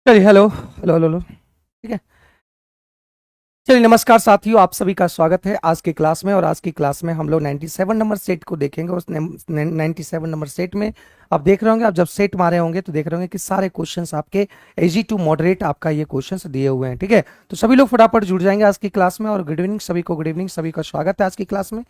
चलिए hello hello hello hello. ठीक है। चलिए नमस्कार साथियों, आप सभी का स्वागत है आज की क्लास में। और आज की क्लास में हम लोग 97 नंबर सेट को देखेंगे। उस 97 नंबर सेट में आप देख रहे होंगे, आप जब सेट मारे होंगे तो देख रहे होंगे कि सारे क्वेश्चंस आपके इजी टू मॉडरेट आपका ये क्वेश्चंस दिए हुए हैं। ठीक है, तो सभी लोग फटाफट जुड़ जाएंगे आज की क्लास में। और गुड इवनिंग सभी को, गुड इवनिंग सभी का स्वागत है आज की क्लास में।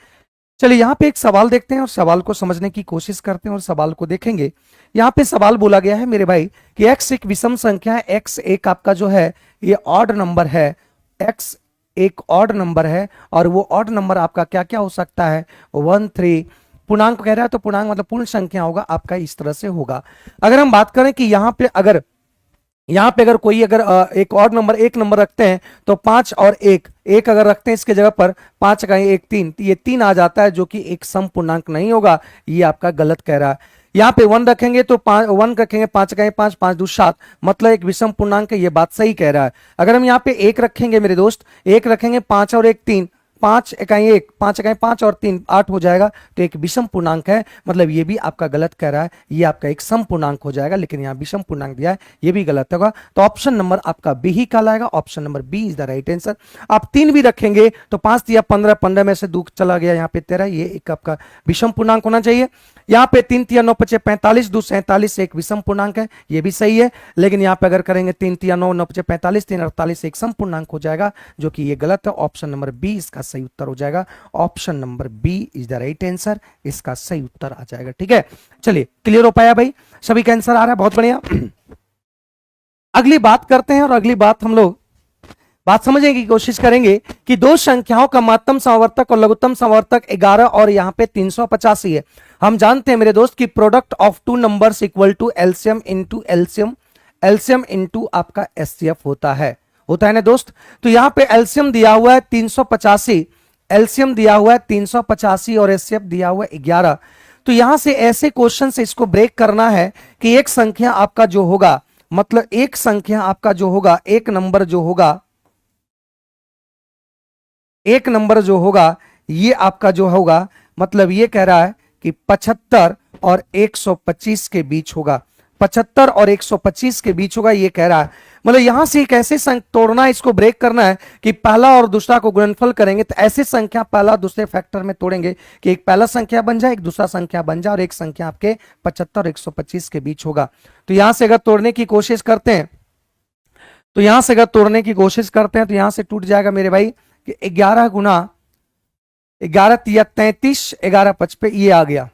चलिए यहाँ पे एक सवाल देखते हैं और सवाल को समझने की कोशिश करते हैं और सवाल को देखेंगे। यहाँ पे सवाल बोला गया है मेरे भाई कि x एक विषम संख्या है, x एक आपका जो है ये ऑड नंबर है, x एक ऑड नंबर है। और वो ऑड नंबर आपका क्या क्या हो सकता है, 1 3 पूर्णांक कह रहा है, तो पूर्णांक मतलब पूर्ण संख्या होगा आपका, इस तरह से होगा। अगर हम बात करें कि यहाँ पे अगर कोई एक और नंबर एक नंबर रखते हैं तो 5 और 1 एक अगर रखते हैं इसके जगह पर 5 का 1 3, ये 3 आ जाता है, जो कि एक सम पूर्णांक नहीं होगा। ये आपका गलत कह रहा है। यहाँ पे 1 रखेंगे तो 1 रखेंगे, 5 का 5 5 2 7, मतलब एक विषम पूर्णांक है, ये बात सही कह रहा है। अगर हम यहाँ पे 1 रखेंगे मेरे दोस्त, 1 रखेंगे, 5 और 1 3, 5 इकाई 1, 5 इकाई 5 और 3 8 हो जाएगा, तो एक विषम पूर्णांक है, मतलब ये भी आपका गलत कह रहा है। ये आपका एक सम पूर्णांक हो जाएगा, लेकिन यहाँ विषम पूर्णांक दिया है, ये भी गलत होगा। तो ऑप्शन नंबर आपका बी ही कहलाएगा। Option number B is the right answer. आप 3 भी रखेंगे तो 5 दिया 15, 15 में से 2 चला गया, यहाँ पे 13, ये एक आपका विषम पूर्णांक होना चाहिए। यहाँ पे 3 तिया 9 पचे 45, 2 47 एक विषम पूर्णांक है, ये भी सही है। लेकिन यहाँ पे अगर करेंगे 3 तिया 9 9 पचे 45, 3 48 एक सम पूर्णांक हो जाएगा, जो कि ये गलत है। ऑप्शन नंबर बी इसका सही उत्तर हो जाएगा। Option number B is the right answer, इसका सही उत्तर आ जाएगा। ठीक है, चलिए क्लियर हो पाया भाई, सभी का आंसर आ रहा है, बहुत बढ़िया। अगली बात करते हैं और अगली बात हम लोग बात समझने की कोशिश करेंगे कि दो संख्याओं का महत्तम समवर्तक और लघुत्तम समवर्तक 11 और यहाँ पे 385 है। हम जानते हैं मेरे दोस्त कि product of two numbers equal to LCM into LCM, LCM into आपका एचसीएफ होता है ना दोस्त। तो यहाँ पे एलसीएम दिया हुआ है 385, एलसीएम दिया हुआ है 385 और एचसीएफ दिया हुआ है 11। तो यहां से ऐसे क्वेश्चन से इसको ब्रेक करना है कि एक संख्या आपका जो होगा, मतलब एक संख्या आपका जो होगा, एक नंबर जो होगा, एक नंबर जो होगा, ये आपका जो होगा, मतलब ये कह रहा है कि 75 और 125 के बीच होगा, 75 और 125 के बीच होगा, ये कह रहा है। मतलब यहां से कैसे तोड़ना है, इसको ब्रेक करना है कि पहला और दूसरा को गुणनफल करेंगे तो ऐसे संख्या पहला दूसरे फैक्टर में तोड़ेंगे कि एक पहला संख्या बन जाए, एक दूसरा संख्या बन जाए, और एक संख्या आपके 75 और 125 के बीच होगा। तो यहां से अगर तोड़ने की कोशिश करते हैं, तो यहां से अगर तोड़ने की कोशिश करते हैं तो यहां से टूट जाएगा मेरे भाई कि 11 गुना 11 तिया 33, 11 55, ये आ गया।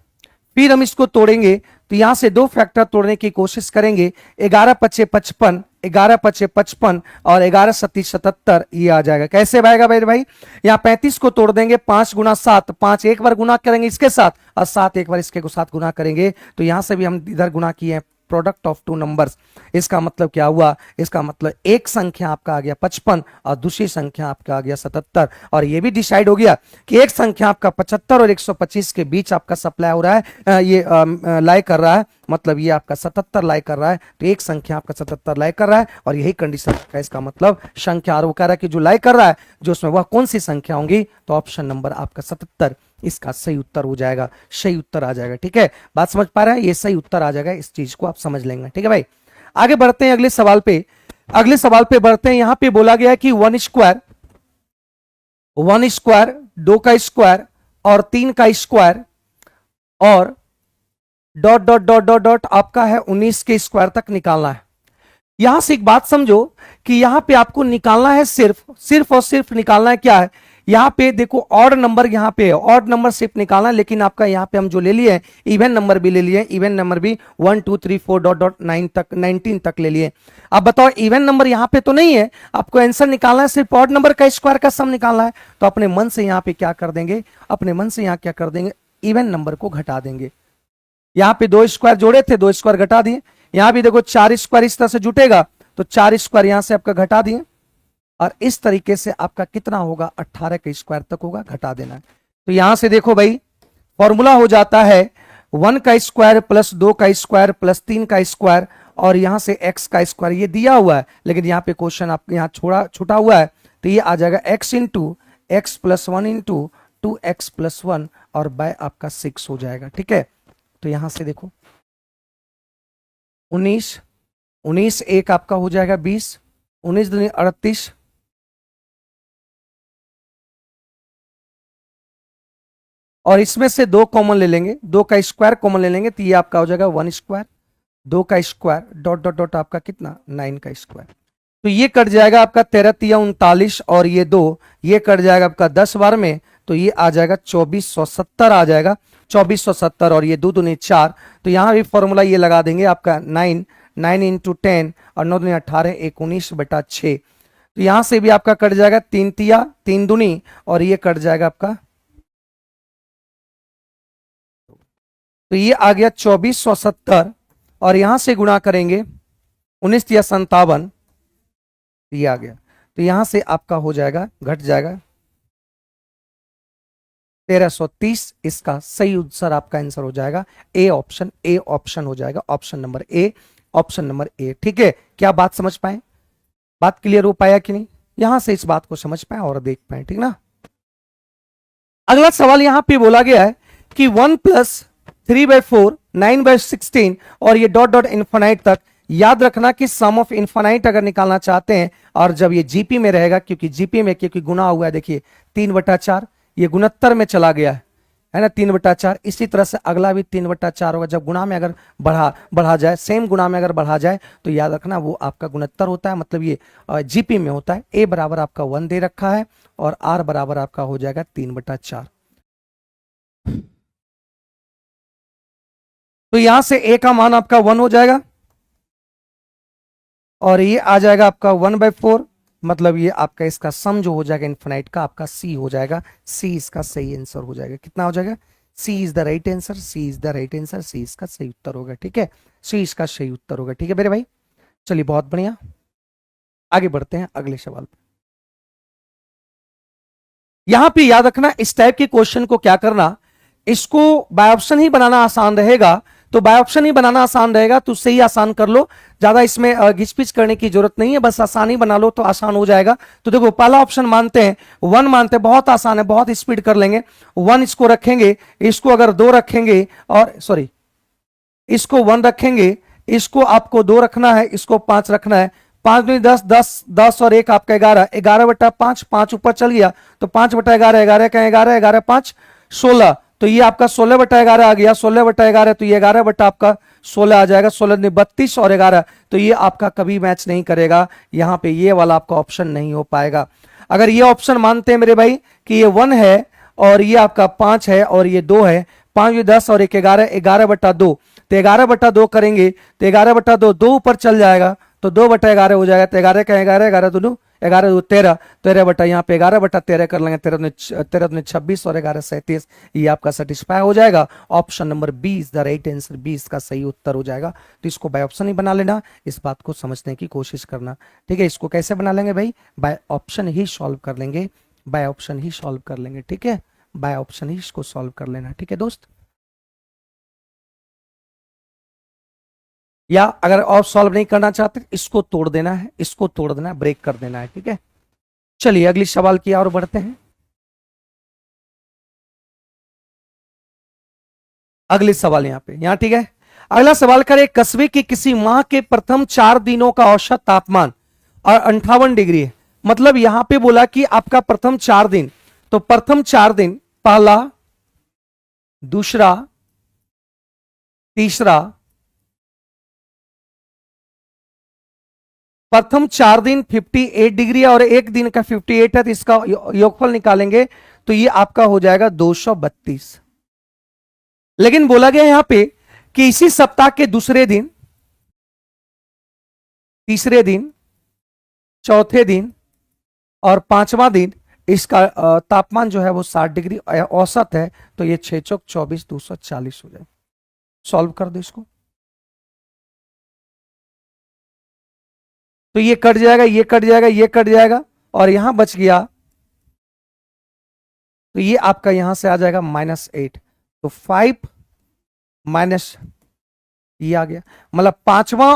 फिर हम इसको तोड़ेंगे तो यहां से दो फैक्टर तोड़ने की कोशिश करेंगे, 11 पचे 55, 11 पचे 55 और 11 सती 77, ये आ जाएगा। कैसे आएगा भाई, यहाँ 35 को तोड़ देंगे, 5 गुना 7, 5 एक बार गुना करेंगे इसके साथ और 7 एक बार इसके साथ गुना करेंगे, तो यहां से भी हम इधर गुना किए हैं, प्रोडक्ट ऑफ टू नंबर्स। इसका मतलब क्या हुआ, इसका मतलब एक संख्या आपका आ गया 55 और दूसरी संख्या आपका आ गया 77। और ये भी डिसाइड हो गया कि एक संख्या आपका 75 और 125 के बीच आपका सप्लाई हो रहा है, ये लाई कर रहा है, मतलब ये आपका 77 लाई कर रहा है। तो एक संख्या आपका 77 लाई कर रहा है और यही कंडीशन का इसका मतलब संख्या, और वो कह रहा है कि जो लाई कर रहा है जो उसमें वह कौन सी संख्या होंगी, तो ऑप्शन नंबर आपका 77 इसका सही उत्तर हो जाएगा, सही उत्तर आ जाएगा। ठीक है, बात समझ पा रहे हैं, ये सही उत्तर आ जाएगा, इस चीज को आप समझ लेंगे। ठीक है भाई, आगे बढ़ते हैं अगले सवाल पे। अगले सवाल पे बढ़ते हैं। यहां पे बोला गया है कि 1 स्क्वायर, 1 स्क्वायर, 2 का स्क्वायर और 3 का स्क्वायर और dot dot dot dot dot आपका है 19 के स्क्वायर तक निकालना है। यहां से एक बात समझो कि यहां पे आपको निकालना है सिर्फ और सिर्फ निकालना है क्या है, यहां पे देखो ऑड नंबर, यहां पे ऑड नंबर सिर्फ निकालना है, लेकिन आपका यहां पे हम जो ले लिए इवन नंबर भी ले लिए, इवन नंबर भी 1 2 3 4 डॉट डॉट 9 तक 19 तक ले लिए। अब बताओ इवन नंबर यहां पे तो नहीं है, आपको आंसर निकालना है, सिर्फ ऑड नंबर का स्क्वायर का सम निकालना है। तो अपने मन से यहां पे क्या कर देंगे, अपने मन से यहां क्या कर देंगे, इवन नंबर को घटा देंगे। यहां पे 2 स्क्वायर जोड़े थे, 2 स्क्वायर घटा दिए। यहां भी देखो 4 स्क्वायर इस तरह से जुटेगा, तो 4 स्क्वायर यहां से आपका घटा दिए, और इस तरीके से आपका कितना होगा, 18 के स्क्वायर तक होगा, घटा देना है। तो यहां से देखो भाई फॉर्मूला हो जाता है 1 का स्क्वायर प्लस 2 का स्क्वायर प्लस 3 का स्क्वायर और यहां से x का स्क्वायर, ये दिया हुआ है लेकिन यहां पे क्वेश्चन आपके यहां छूटा हुआ है, तो ये आ जाएगा x into x plus 1 into 2x plus 1 और बाय आपका 6 हो जाएगा। ठीक है, तो यहां से देखो 19 19 एक आपका हो जाएगा 20, 19 दूनी 38, और इसमें से 2 कॉमन ले लेंगे, 2 का स्क्वायर कॉमन ले लेंगे तो ये आपका हो जाएगा 1 स्क्वायर, 2 का स्क्वायर डॉट डॉट डॉट आपका कितना 9 का स्क्वायर। तो ये कट जाएगा आपका 13 तिया 39, और ये 2 ये कट जाएगा आपका 10 बार में, तो ये आ जाएगा 2470 आ जाएगा, 2470, और ये 2 दूनी 4, तो यहां भी फॉर्मूला ये लगा देंगे आपका 9, 9 इंटू 10 और 9 दूनी 18, 19/6। तो यहां से भी आपका कट जाएगा 3 तिया 3 दूनी, और ये कट जाएगा आपका, तो ये आ गया 2470, और यहां से गुणा करेंगे 19 तिया 57, ये आ गया, तो यहां से आपका हो जाएगा घट जाएगा 1330। इसका सही उत्तर आपका आंसर हो जाएगा ए ऑप्शन, ए ऑप्शन हो जाएगा, option number A, option number A. ठीक है, क्या बात समझ पाए, बात क्लियर हो पाया कि नहीं, यहां से इस बात को समझ पाए और देख पाए, ठीक ना। अगला सवाल यहां पे बोला गया है कि 1 + 3/4 9/16, और ये डॉट डॉट इन्फिनाइट तक। याद रखना कि सम ऑफ इन्फिनाइट अगर निकालना चाहते हैं, और जब ये जीपी में रहेगा, क्योंकि जीपी में क्योंकि गुना हुआ है, देखिए 3/4, ये गुणोत्तर में चला गया है ना, 3/4। इसी तरह से अगला भी 3/4 होगा, जब गुणा में अगर बढ़ा जाए, सेम गुणा में अगर बढ़ा जाए, तो याद रखना वो आपका गुणोत्तर होता है, मतलब ये जीपी में होता है। ए बराबर आपका 1 दे रखा है, और आर बराबर आपका हो जाएगा 3/4। तो यहां से ए का मान आपका 1 हो जाएगा, और ये आ जाएगा आपका 1/4, मतलब ये आपका इसका सम जो हो जाएगा इन्फिनाइट का आपका सी हो जाएगा, सी इसका सही आंसर हो जाएगा। कितना हो जाएगा, C is the right answer, C is the right answer, C इसका सही उत्तर होगा। ठीक है, सी इसका सही उत्तर होगा। ठीक है मेरे भाई, चलिए बहुत बढ़िया, आगे बढ़ते हैं अगले सवाल पर। यहां पे याद रखना, इस टाइप के क्वेश्चन को क्या करना, इसको बाय ऑप्शन ही बनाना आसान रहेगा, तो बाय ऑप्शन ही बनाना आसान रहेगा, तो उससे ही आसान कर लो, ज्यादा इसमें घिचपिच करने की जरूरत नहीं है, बस आसानी बना लो तो आसान हो जाएगा। तो देखो पहला ऑप्शन मानते हैं 1 मानते हैं, बहुत आसान है, बहुत स्पीड कर लेंगे। 1 इसको रखेंगे, इसको अगर 2 रखेंगे, और सॉरी इसको 1 रखेंगे, इसको आपको 2 रखना है, इसको 5 रखना है, 5 दूनी 10, 10 10 और 1 आपका 11, 11/5, 5 ऊपर चल गया, तो 5/11, 11 का 11, 11 5 16, तो ये आपका 16/11 आ गया, 16/11, तो ये 11 बटा आपका 16 आ जाएगा, 16 ने 32 और 11, तो ये आपका कभी मैच नहीं करेगा, यहां पे ये वाला आपका ऑप्शन नहीं हो पाएगा। अगर ये ऑप्शन मानते हैं मेरे भाई कि ये 1 है, और ये आपका 5 है, और ये 2 है, 5 10 और 1 11, 11/2, तो 11/2 करेंगे, तो 11/2 2 ऊपर चल जाएगा, तो 2/11 हो जाएगा, तो 11 का 11, 11 दोनों 11 2 13, 13 बटा यहाँ पे 11/13 कर लेंगे, 13 26 और 11 37, ये आपका सेटिस्फाई हो जाएगा। Option number B is the right answer, B इसका सही उत्तर हो जाएगा। तो इसको बाय ऑप्शन ही बना लेना, इस बात को समझने की कोशिश करना। ठीक है, इसको कैसे बना लेंगे भाई, बाय ऑप्शन ही सॉल्व कर लेंगे, बाय ऑप्शन ही सॉल्व कर लेंगे। ठीक है, बाय ऑप्शन ही इसको सॉल्व कर लेना। ठीक है दोस्त, या अगर और सॉल्व नहीं करना चाहते, इसको तोड़ देना है, इसको तोड़ देना है, ब्रेक कर देना है। ठीक है, चलिए अगली सवाल की ओर बढ़ते हैं। अगले सवाल यहां पे, यहां ठीक है, अगला सवाल करें, कस्बे के किसी माह के प्रथम 4 दिनों का औसत तापमान और 58 डिग्री है। मतलब यहां पे बोला कि आपका प्रथम 4 दिन, तो प्रथम 4 दिन, पहला, दूसरा, तीसरा, प्रथम 4 दिन 58 डिग्री है, और एक दिन का 58 है, तो इसका योगफल निकालेंगे तो ये आपका हो जाएगा 232। लेकिन बोला गया यहां पे कि इसी सप्ताह के दूसरे दिन, तीसरे दिन, चौथे दिन और पांचवा दिन इसका तापमान जो है वो 60 डिग्री औसत है, तो ये 6 चौक 24 240 हो जाए। सॉल्व कर दो इसको, तो ये कट जाएगा, ये कट जाएगा, ये कट जाएगा, और यहां बच गया, तो ये आपका यहां से आ जाएगा -8, तो 5 माइनस ये आ गया, मतलब पांचवा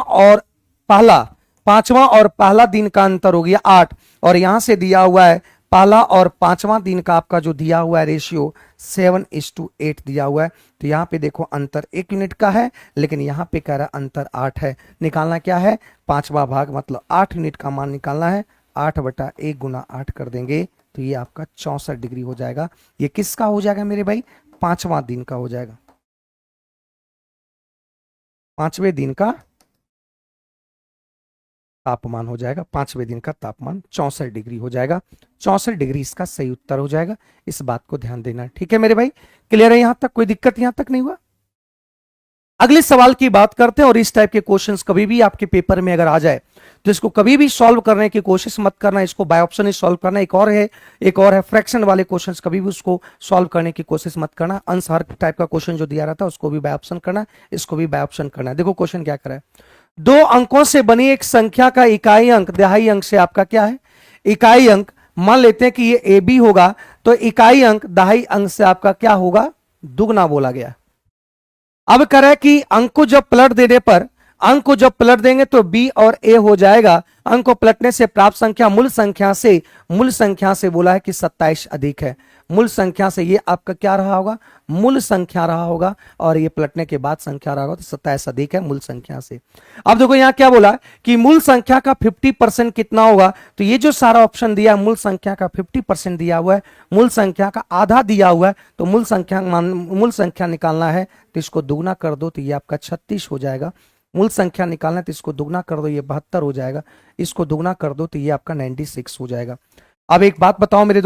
और पहला दिन का अंतर हो गया 8, और यहां से दिया हुआ है पहला और पांचवां दिन का आपका जो दिया हुआ है रेशियो 7:8 दिया हुआ है। तो यहाँ पे देखो अंतर 1 यूनिट का है, लेकिन यहाँ पे कह रहा है अंतर 8 है। निकालना क्या है, पांचवा भाग मतलब 8 यूनिट का मान निकालना है। 8/1 गुना 8 कर देंगे तो ये आपका 64 डिग्री हो जाएगा। ये किसका हो जाएगा मेरे भाई, पांचवा दिन का हो जाएगा। पांचवें दिन का तापमान हो जाएगा, पांचवें दिन का तापमान 64 डिग्री हो जाएगा। 64 डिग्री इसका सही उत्तर हो जाएगा। इस बात को ध्यान देना है, ठीक है मेरे भाई। क्लियर है यहां तक, कोई दिक्कत यहां तक नहीं हुआ। अगले सवाल की बात करते हैं। और इस टाइप के क्वेश्चंस कभी भी आपके पेपर में अगर आ जाए तो इसको कभी भी सॉल्व करने की कोशिश मत करना, इसको बाय ऑप्शन ही सॉल्व करना। एक और है फ्रैक्शन वाले क्वेश्चंस, कभी भी उसको सॉल्व करने की कोशिश मत करना। अंश हर टाइप का क्वेश्चन जो दिया रहता है उसको भी बाय ऑप्शन करना, इसको भी बाय ऑप्शन करना। देखो क्वेश्चन क्या करा है, 2 अंकों से बनी एक संख्या का इकाई अंक दहाई अंक से आपका क्या है, इकाई अंक मान लेते हैं कि ये ए बी होगा, तो इकाई अंक दहाई अंक से आपका क्या होगा, दुगना बोला गया। अब करें कि अंक को जब पलट देने पर, अंक को जब पलट देंगे तो बी और ए हो जाएगा। अंक को पलटने से प्राप्त संख्या मूल संख्या से बोला है कि 27 अधिक है। मूल संख्या से ये आपका क्या रहा होगा, मूल संख्या रहा होगा, और ये पलटने के बाद संख्या रहा होगा, तो 27 अधिक है मूल संख्या से। अब देखो यहां क्या बोला कि मूल संख्या का 50% कितना होगा, तो ये जो सारा ऑप्शन दिया है मूल संख्या का 50% दिया हुआ है, मूल संख्या का आधा दिया हुआ है। तो मूल संख्या निकालना है तो इसको दुगना कर दो तो ये आपका 36 हो जाएगा। मूल संख्या निकालना है तो इसको दुगना कर दो, ये 72 हो जाएगा। इसको दुगना कर दो तो ये आपका 96 हो जाएगा। अब एक बात बताओ मेरे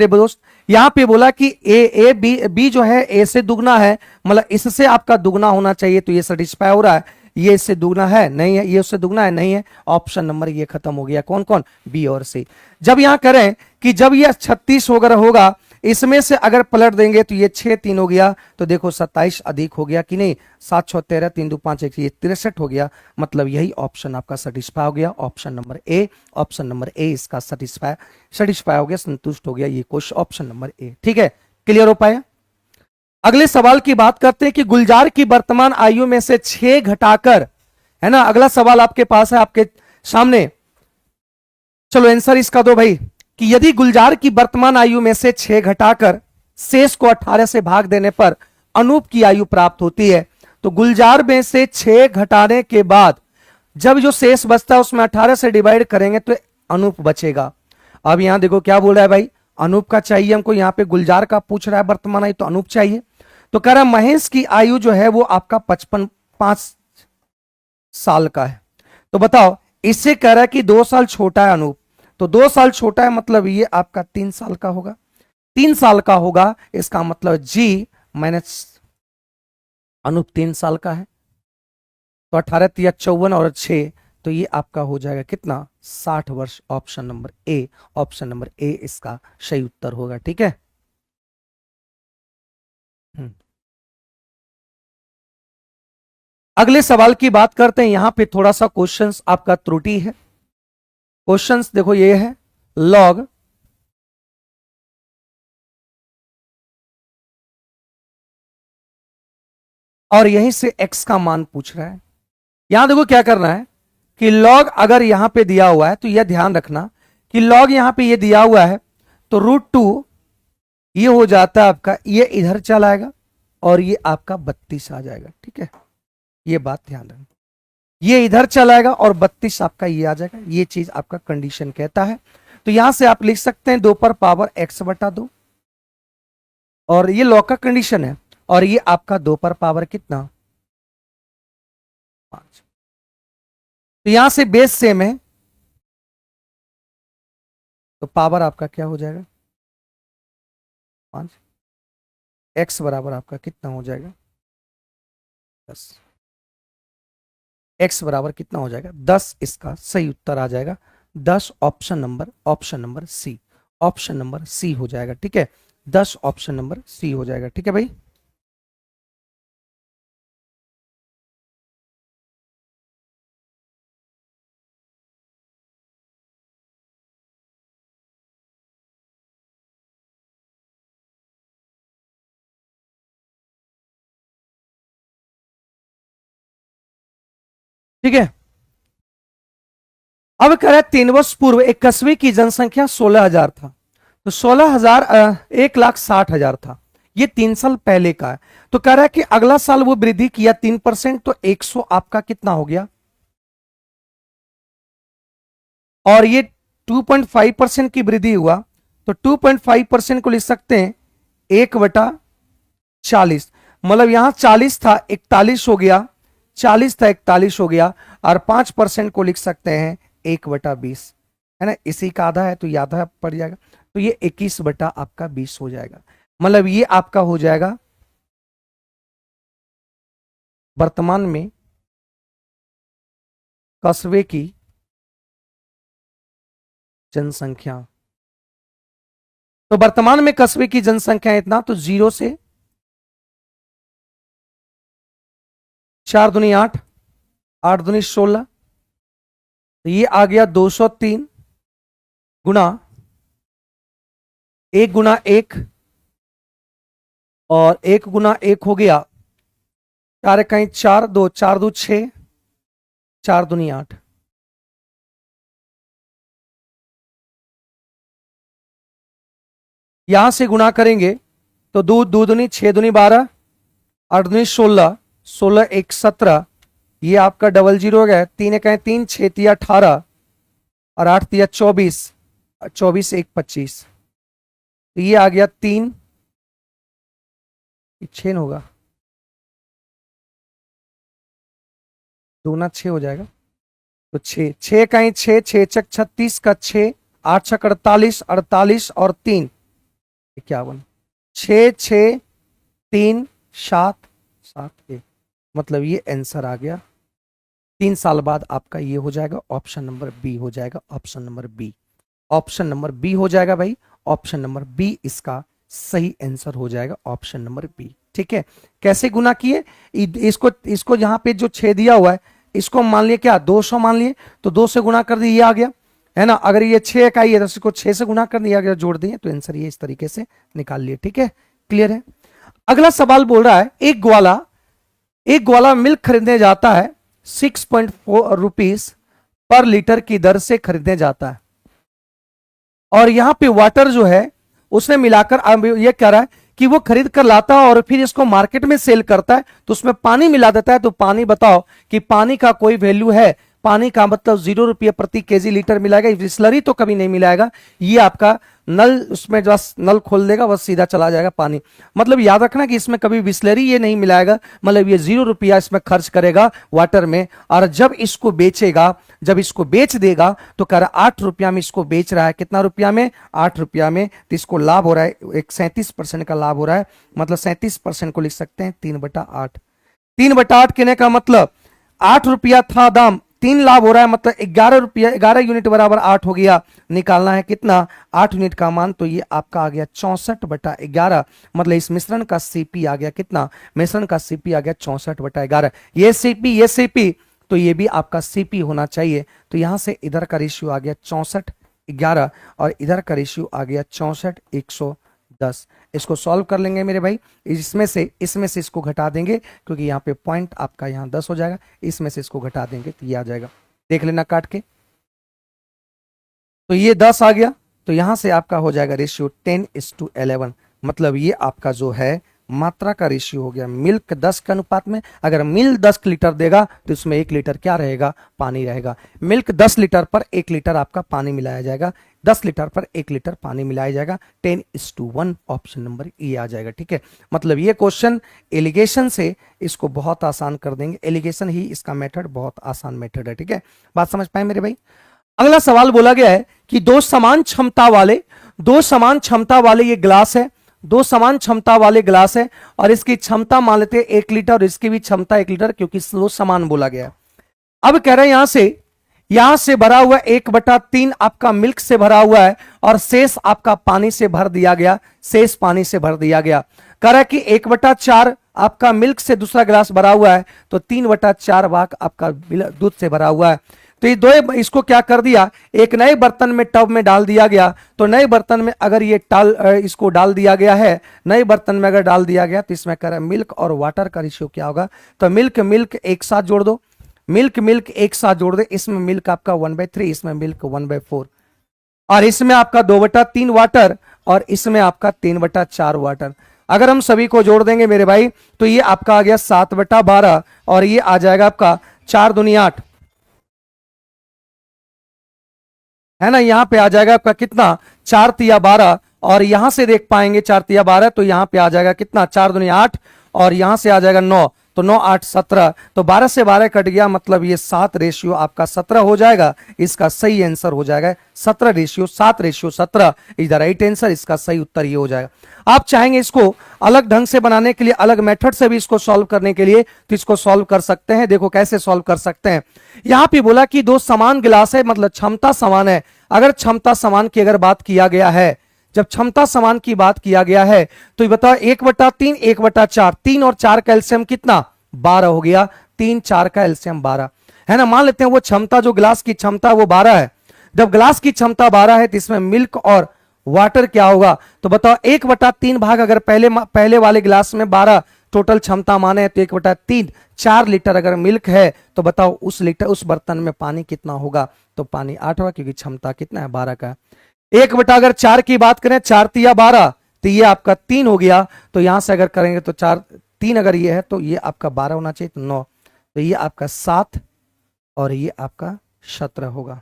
दोस्त, यहां पे बोला कि ए बी जो है ए से दुगना है, मतलब इससे आपका दुगना होना चाहिए, तो ये सेटिस्फाई हो रहा है। ये इससे दुगना है नहीं है, ये उससे दुगना है नहीं है। ऑप्शन नंबर ये खत्म हो गया, कौन कौन, बी और सी। जब यहां करें कि जब ये 36 वगैरह होगा, इसमें से अगर पलट देंगे तो ये 6 3 हो गया, तो देखो 27 अधिक हो गया कि नहीं, 7 6 13 3 2 5 1, ये 63 हो गया। मतलब यही ऑप्शन आपका सेटिस्फाई हो गया, option number A. Option number A इसका सेटिस्फाई हो गया, संतुष्ट हो गया ये क्वेश्चन, ऑप्शन नंबर ए। ठीक है, क्लियर हो पाया। अगले सवाल की बात करते हैं कि गुलजार की वर्तमान आयु में से 6 घटाकर, है ना, अगला सवाल आपके पास है आपके सामने। चलो आंसर इसका दो भाई, कि यदि गुलजार की वर्तमान आयु में से 6 घटाकर शेष को 18 से भाग देने पर अनूप की आयु प्राप्त होती है, तो गुलजार में से 6 घटाने के बाद जब जो शेष बचता है उसमें 18 से डिवाइड करेंगे तो अनूप बचेगा। अब यहां देखो क्या बोल रहा है भाई, अनूप का चाहिए हमको, यहां पे गुलजार का पूछ रहा है वर्तमान आयु, तो अनूप चाहिए। तो कह रहा है महेश की आयु जो है वो आपका 5 साल का है। तो बताओ, इससे कह रहा है कि 2 साल छोटा है अनूप, तो 2 साल छोटा है मतलब ये आपका 3 साल का होगा। 3 साल का होगा, इसका मतलब जी माइनस अनूप 3 साल का है। तो 18 तिया 54 और 6, तो ये आपका हो जाएगा कितना, 60 वर्ष। Option number A, option number A इसका सही उत्तर होगा। ठीक है। अगले सवाल की बात करते हैं। यहां पे थोड़ा सा क्वेश्चंस आपका त्रुटि है। क्वेश्चंस देखो ये है, लॉग और यहीं से x का मान पूछ रहा है। यहां देखो क्या करना है कि लॉग अगर यहां पे दिया हुआ है तो यह ध्यान रखना कि लॉग यहां पे ये दिया हुआ है, तो √2 ये हो जाता है आपका, ये इधर चला आएगा और ये आपका 32 आ जाएगा। ठीक है, ये बात ध्यान रखना, ये इधर चलाएगा और 32 आपका ये आ जाएगा। ये चीज आपका कंडीशन कहता है। तो यहां से आप लिख सकते हैं 2 पर पावर x/2, और ये लॉग का कंडीशन है, और ये आपका 2 पर पावर कितना, 5। तो यहां से बेस सेम है, तो पावर आपका क्या हो जाएगा, 5। x बराबर आपका कितना हो जाएगा, 10। x बराबर कितना हो जाएगा, 10। इसका सही उत्तर आ जाएगा 10। Option number C, option number C हो जाएगा। ठीक है, 10 ऑप्शन नंबर सी हो जाएगा। ठीक है भाई। ठीक है, अब कह रहा है 3 वर्ष पूर्व एक कस्बे की जनसंख्या 16,000 था, तो 16,000 1,60,000 था। ये 3 साल पहले का है। तो कह रहा है कि अगला साल वो वृद्धि किया 3%, तो 100 आपका कितना हो गया, और ये 2.5% की वृद्धि हुआ, तो 2.5% को लिख सकते हैं 1/40। मतलब यहां 40 था 41 हो गया, 40 था 41 हो गया, और 5% को लिख सकते हैं 1/20, है ना। इसी का आधा है तो ये आधा पड़ जाएगा, तो ये 21 आपका 20 हो जाएगा। मतलब ये आपका हो जाएगा वर्तमान में कस्बे की जनसंख्या। तो वर्तमान में कस्बे की जनसंख्या इतना, तो 0 से 4 दूनी 8, 8 दूनी 16, तो ये आ गया 203 गुना 1 गुना 1, और 1 गुना 1 हो गया 4 कहीं 4, 2 4 2 6, 4 दूनी 8। यहां से गुणा करेंगे तो 2 2 दूनी 6 दूनी 12, 8 दूनी 16, 16 1 17, ये आपका डबल 0 हो गया। 3 कहें 3, 6 तिया 18, और 8 तिया 24, 24 1 25, तो ये आ गया 3, 6 होगा, 2 ना 6 हो जाएगा, तो 6 6 कहीं 6, 6 चक 36 का 6, 8 छक 48, 48 और 3 51, 6 6 3 7 7 1, मतलब ये आंसर आ गया। 3 साल बाद आपका ये हो जाएगा, ऑप्शन नंबर बी हो जाएगा, option number B, option number B हो जाएगा भाई, ऑप्शन नंबर बी इसका सही आंसर हो जाएगा, ऑप्शन नंबर बी। ठीक है, कैसे गुना किए, इसको यहां पे जो 6 दिया हुआ है, इसको मान लिए क्या 200 मान लिए, तो 2 से गुना कर दिए, ये आ गया, है ना। अगर ये 6 इकाई है तो इसको 6 से गुना कर दिया गया, जोड़ दिए, तो आंसर ये इस तरीके से निकाल लिए। ठीक है, क्लियर है। अगला सवाल बोल रहा है एक ग्वाला मिल्क खरीदने जाता है 6.4 रुपीज पर लीटर की दर से खरीदने जाता है, और यहां पे वाटर जो है उसने मिलाकर, अब ये कह रहा है कि वो खरीद कर लाता है और फिर इसको मार्केट में सेल करता है, तो उसमें पानी मिला देता है। तो पानी बताओ कि पानी का कोई वैल्यू है, पानी का मतलब 0 रुपये प्रति केजी लीटर मिलाएगा, बिस्लरी तो कभी नहीं मिलाएगा। ये आपका नल, उसमें बस नल खोल देगा, बस सीधा चला जाएगा पानी। मतलब याद रखना कि इसमें कभी बिस्लरी ये नहीं मिलाएगा, मतलब ये 0 रुपया इसमें खर्च करेगा वाटर में, और जब इसको बेचेगा, जब इसको बेच देगा, तो कह रहा 8 रुपया में इसको बेच रहा है, कितना रुपया में, 8 रुपया में, तो इसको लाभ हो रहा है, एक 37% का लाभ हो रहा है। मतलब 37% को लिख सकते हैं 3/8। 3/8 कहने का मतलब 8 रुपया था दाम, 3 लाभ हो रहा है, मतलब 11 रुपया, 11 यूनिट बराबर 8 हो गया। निकालना है कितना, 8 यूनिट का मान, तो ये आपका आ गया 64/11। मतलब इस मिश्रण का सीपी आ गया कितना, मिश्रण का सीपी आ गया 64/11। ये सीपी तो ये भी आपका सीपी होना चाहिए। तो यहां से इधर का रेशियो आ गया 64/11, और इधर का रेशियो आ गया 64/110। इसको सॉल्व कर लेंगे मेरे भाई, इसमें से इसको घटा देंगे, क्योंकि यहाँ पे पॉइंट आपका यहाँ 10 हो जाएगा, इसमें से इसको घटा देंगे तो ये आ जाएगा, देख लेना काट के। तो ये 10 आ गया, तो यहां से आपका हो जाएगा रेशियो 10:11। मतलब ये आपका जो है मात्रा का रेशियो हो गया मिल्क 10 के अनुपात में। अगर मिल्क 10 लीटर देगा तो इसमें 1 लीटर क्या रहेगा, पानी रहेगा। मिल्क 10 लीटर पर 1 लीटर आपका पानी मिलाया जाएगा, 10 लीटर पर 1 लीटर पानी मिलाया जाएगा, 10:1, ऑप्शन नंबर ए आ जाएगा। ठीक है, मतलब ये क्वेश्चन एलिगेशन से इसको बहुत आसान कर देंगे, एलिगेशन ही इसका मेथड बहुत आसान मेथड है। ठीक है, बात समझ पाए मेरे भाई। अगला सवाल बोला गया है कि दो समान क्षमता वाले ये ग्लास है, दो समान क्षमता वाले ग्लास है, और इसकी क्षमता मान लेते हैं 1 लीटर, और इसकी भी क्षमता 1 लीटर, क्योंकि दो समान बोला गया है। अब कह रहे हैं यहां से भरा हुआ 1/3 आपका मिल्क से भरा हुआ है, और शेष आपका पानी से भर दिया गया, शेष पानी से भर दिया गया। कह रहा है कि 1/4 आपका मिल्क से दूसरा गिलास भरा हुआ है, तो 3/4 भाग आपका दूध से भरा हुआ है। तो ये दो, इसको क्या कर दिया, एक नए बर्तन में, टब में डाल दिया गया। तो नए बर्तन में अगर ये इसको डाल दिया गया है, नए बर्तन में अगर डाल दिया गया, तो इसमें कह रहा है मिल्क और वाटर का रेशियो क्या होगा। तो मिल्क एक साथ जोड़ दो, मिल्क मिल्क एक साथ जोड़ दे, इसमें मिल्क आपका 1/3, इसमें मिल्क 1/4, और इसमें आपका 2/3 वाटर, और इसमें आपका 3/4 वाटर। अगर हम सभी को जोड़ देंगे मेरे भाई तो ये आपका आ गया 7/12, और ये आ जाएगा आपका 4 दूनी 8, है ना। यहां पे आ जाएगा आपका कितना, 4 तिया 12, और यहां से देख पाएंगे 4 तिया 12, तो यहां पे आ जाएगा कितना, 4 दूनी 8, और यहां से आ जाएगा 9, तो 9 8 17, तो 12 से 12 कट गया, मतलब ये 7 रेशियो आपका 17 हो जाएगा। इसका सही आंसर हो जाएगा 17 ratio 7 ratio 17 is the right answer. इसका सही उत्तर ये हो जाएगा। आप चाहेंगे इसको अलग ढंग से बनाने के लिए, अलग मेथड से भी इसको सॉल्व करने के लिए, तो इसको सॉल्व कर सकते हैं। देखो कैसे सॉल्व कर सकते हैं। यहां पे बोला कि दो समान गिलास है, मतलब क्षमता समान है। अगर क्षमता समान की अगर बात किया गया है, जब क्षमता समान की बात किया गया है, तो ये बताओ 1/3 1/4, 3 और 4 का एलसीएम कितना, 12 हो गया। 3 4 का एलसीएम 12 है ना। मान लेते हैं वो क्षमता, जो गिलास की क्षमता वो 12 है। जब गिलास की क्षमता 12 है तो इसमें मिल्क और वाटर क्या होगा, तो बताओ 1/3 भाग, अगर पहले वाले गिलास में 12 टोटल क्षमता माने तो 1/3 4 लीटर अगर मिल्क है, तो बताओ उस बर्तन में पानी कितना होगा, तो पानी 8 होगा, क्योंकि क्षमता कितना है 12 का। 1/4 की बात करें, 4 तिया 12, तो ये आपका 3 हो गया। तो यहां से अगर करेंगे तो 4 3 अगर ये है तो ये आपका 12 होना चाहिए, तो 9, तो ये आपका 7 और ये आपका 17 होगा।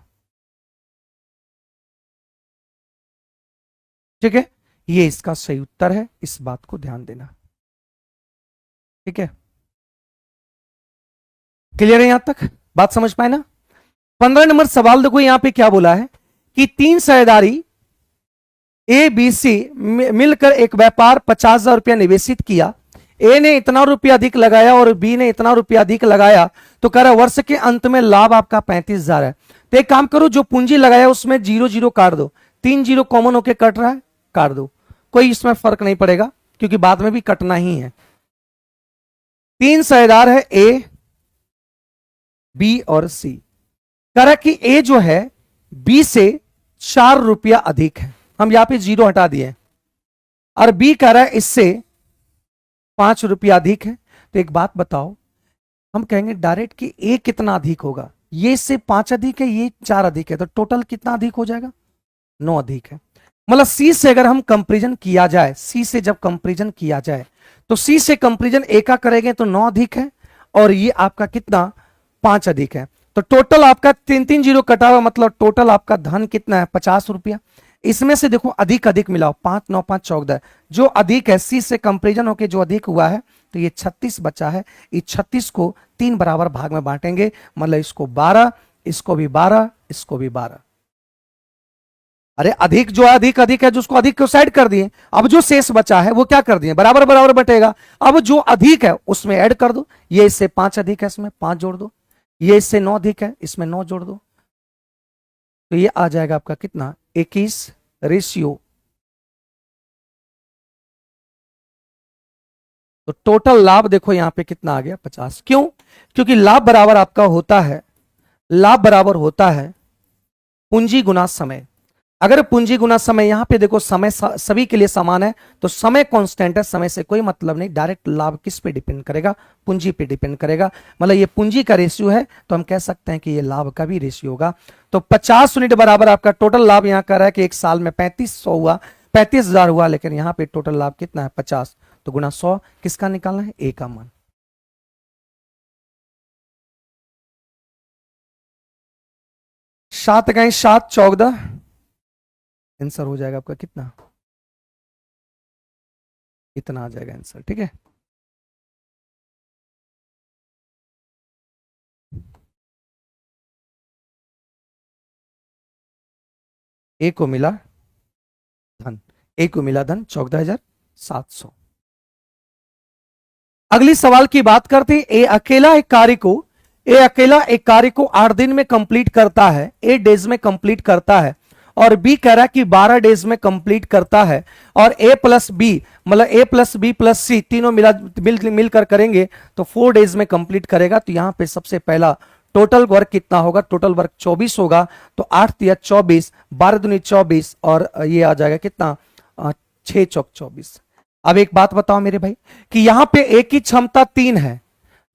ठीक है, ये इसका सही उत्तर है, इस बात को ध्यान देना। ठीक है, क्लियर है यहां तक, बात समझ पाए ना। 15 नंबर सवाल देखो, यहां पे क्या बोला है कि 3 साझेदारी ए बी सी मिलकर एक व्यापार 50,000 रुपया निवेशित किया। ए ने इतना रुपया अधिक लगाया और बी ने इतना रुपया अधिक लगाया, तो कह रहा वर्ष के अंत में लाभ आपका 35,000 है। तो एक काम करो, जो पूंजी लगाया उसमें 0 0 काट दो, 3 0 कॉमन होके कट रहा है, काट दो, कोई इसमें फर्क नहीं पड़ेगा, क्योंकि बाद में भी कटना ही है। 3 साझेदार है ए बी और सी। कह रहा कि ए जो है बी से 4 रुपया अधिक है, हम यहां पे 0 हटा दिए, और बी कह रहा है इससे 5 रुपया अधिक है। तो एक बात बताओ, हम कहेंगे डायरेक्ट कि ए कितना अधिक होगा, ये इससे 5 अधिक है, ये 4 अधिक है, तो टोटल कितना अधिक हो जाएगा, 9 अधिक है। मतलब सी से अगर हम कंपेरिजन किया जाए, सी से जब कंपेरिजन किया जाए, तो सी से कंपेरिजन ए का करेंगे तो 9 अधिक है, और ये आपका कितना 5 अधिक है। तो टोटल आपका 3 0 कटा हुआ, मतलब टोटल आपका धन कितना है 50 रुपया। इसमें से देखो अधिक अधिक मिलाओ, 5 9 5 14, जो अधिक है सी से कंपेरिजन होके जो अधिक हुआ है, तो ये 36 बचा है। इस 36 को 3 बराबर भाग में बांटेंगे, मतलब इसको 12, इसको भी 12, इसको भी 12। अरे अधिक जो है अधिक अधिक है, जो उसको अधिक को साइड कर दिए, अब जो शेष बचा है वो क्या कर दिए, बराबर बराबर बटेगा। अब जो अधिक है उसमें ऐड कर दो, ये इससे 5 अधिक है, इसमें 5 जोड़ दो, ये इससे 9 अधिक है, इसमें 9 जोड़ दो, तो ये आ जाएगा आपका कितना 21 रेशियो। तो टोटल लाभ देखो यहां पे कितना आ गया 50। क्यों, क्योंकि लाभ बराबर आपका होता है, लाभ बराबर होता है पूंजी गुना समय। अगर पूंजी गुना समय, यहां पे देखो समय सभी के लिए समान है, तो समय कांस्टेंट है, समय से कोई मतलब नहीं। डायरेक्ट लाभ किस पे डिपेंड करेगा, पूंजी पे डिपेंड करेगा। मतलब ये पूंजी का रेशियो है, तो हम कह सकते हैं कि ये लाभ का भी रेशियो होगा। तो 50 यूनिट बराबर आपका टोटल लाभ यहां कर रहा है कि एक साल में 3500 हुआ, 35,000 हुआ, लेकिन यहां पे टोटल लाभ कितना है 50, तो गुना 100 किसका निकालना है, ए का मान। सात गए 7 14, आंसर हो जाएगा आपका कितना, इतना आ जाएगा आंसर। ठीक है, ए को मिला धन, ए को मिला धन 14,700। अगली सवाल की बात करते हैं। ए अकेला एक कार्य को 8 दिन में कंप्लीट करता है, 8 डेज में कंप्लीट करता है, और बी कह रहा है कि 12 डेज में कंप्लीट करता है, और ए प्लस बी मतलब ए प्लस बी प्लस सी तीनों मिलकर करेंगे तो 4 डेज में कंप्लीट करेगा। तो यहां पे सबसे पहला टोटल वर्क कितना होगा, टोटल वर्क 24 होगा, तो 8 तिया 24, 12 दूनी 24, और ये आ जाएगा कितना 6 चौक 24। अब एक बात बताओ मेरे भाई कि यहां पे ए की क्षमता 3 है,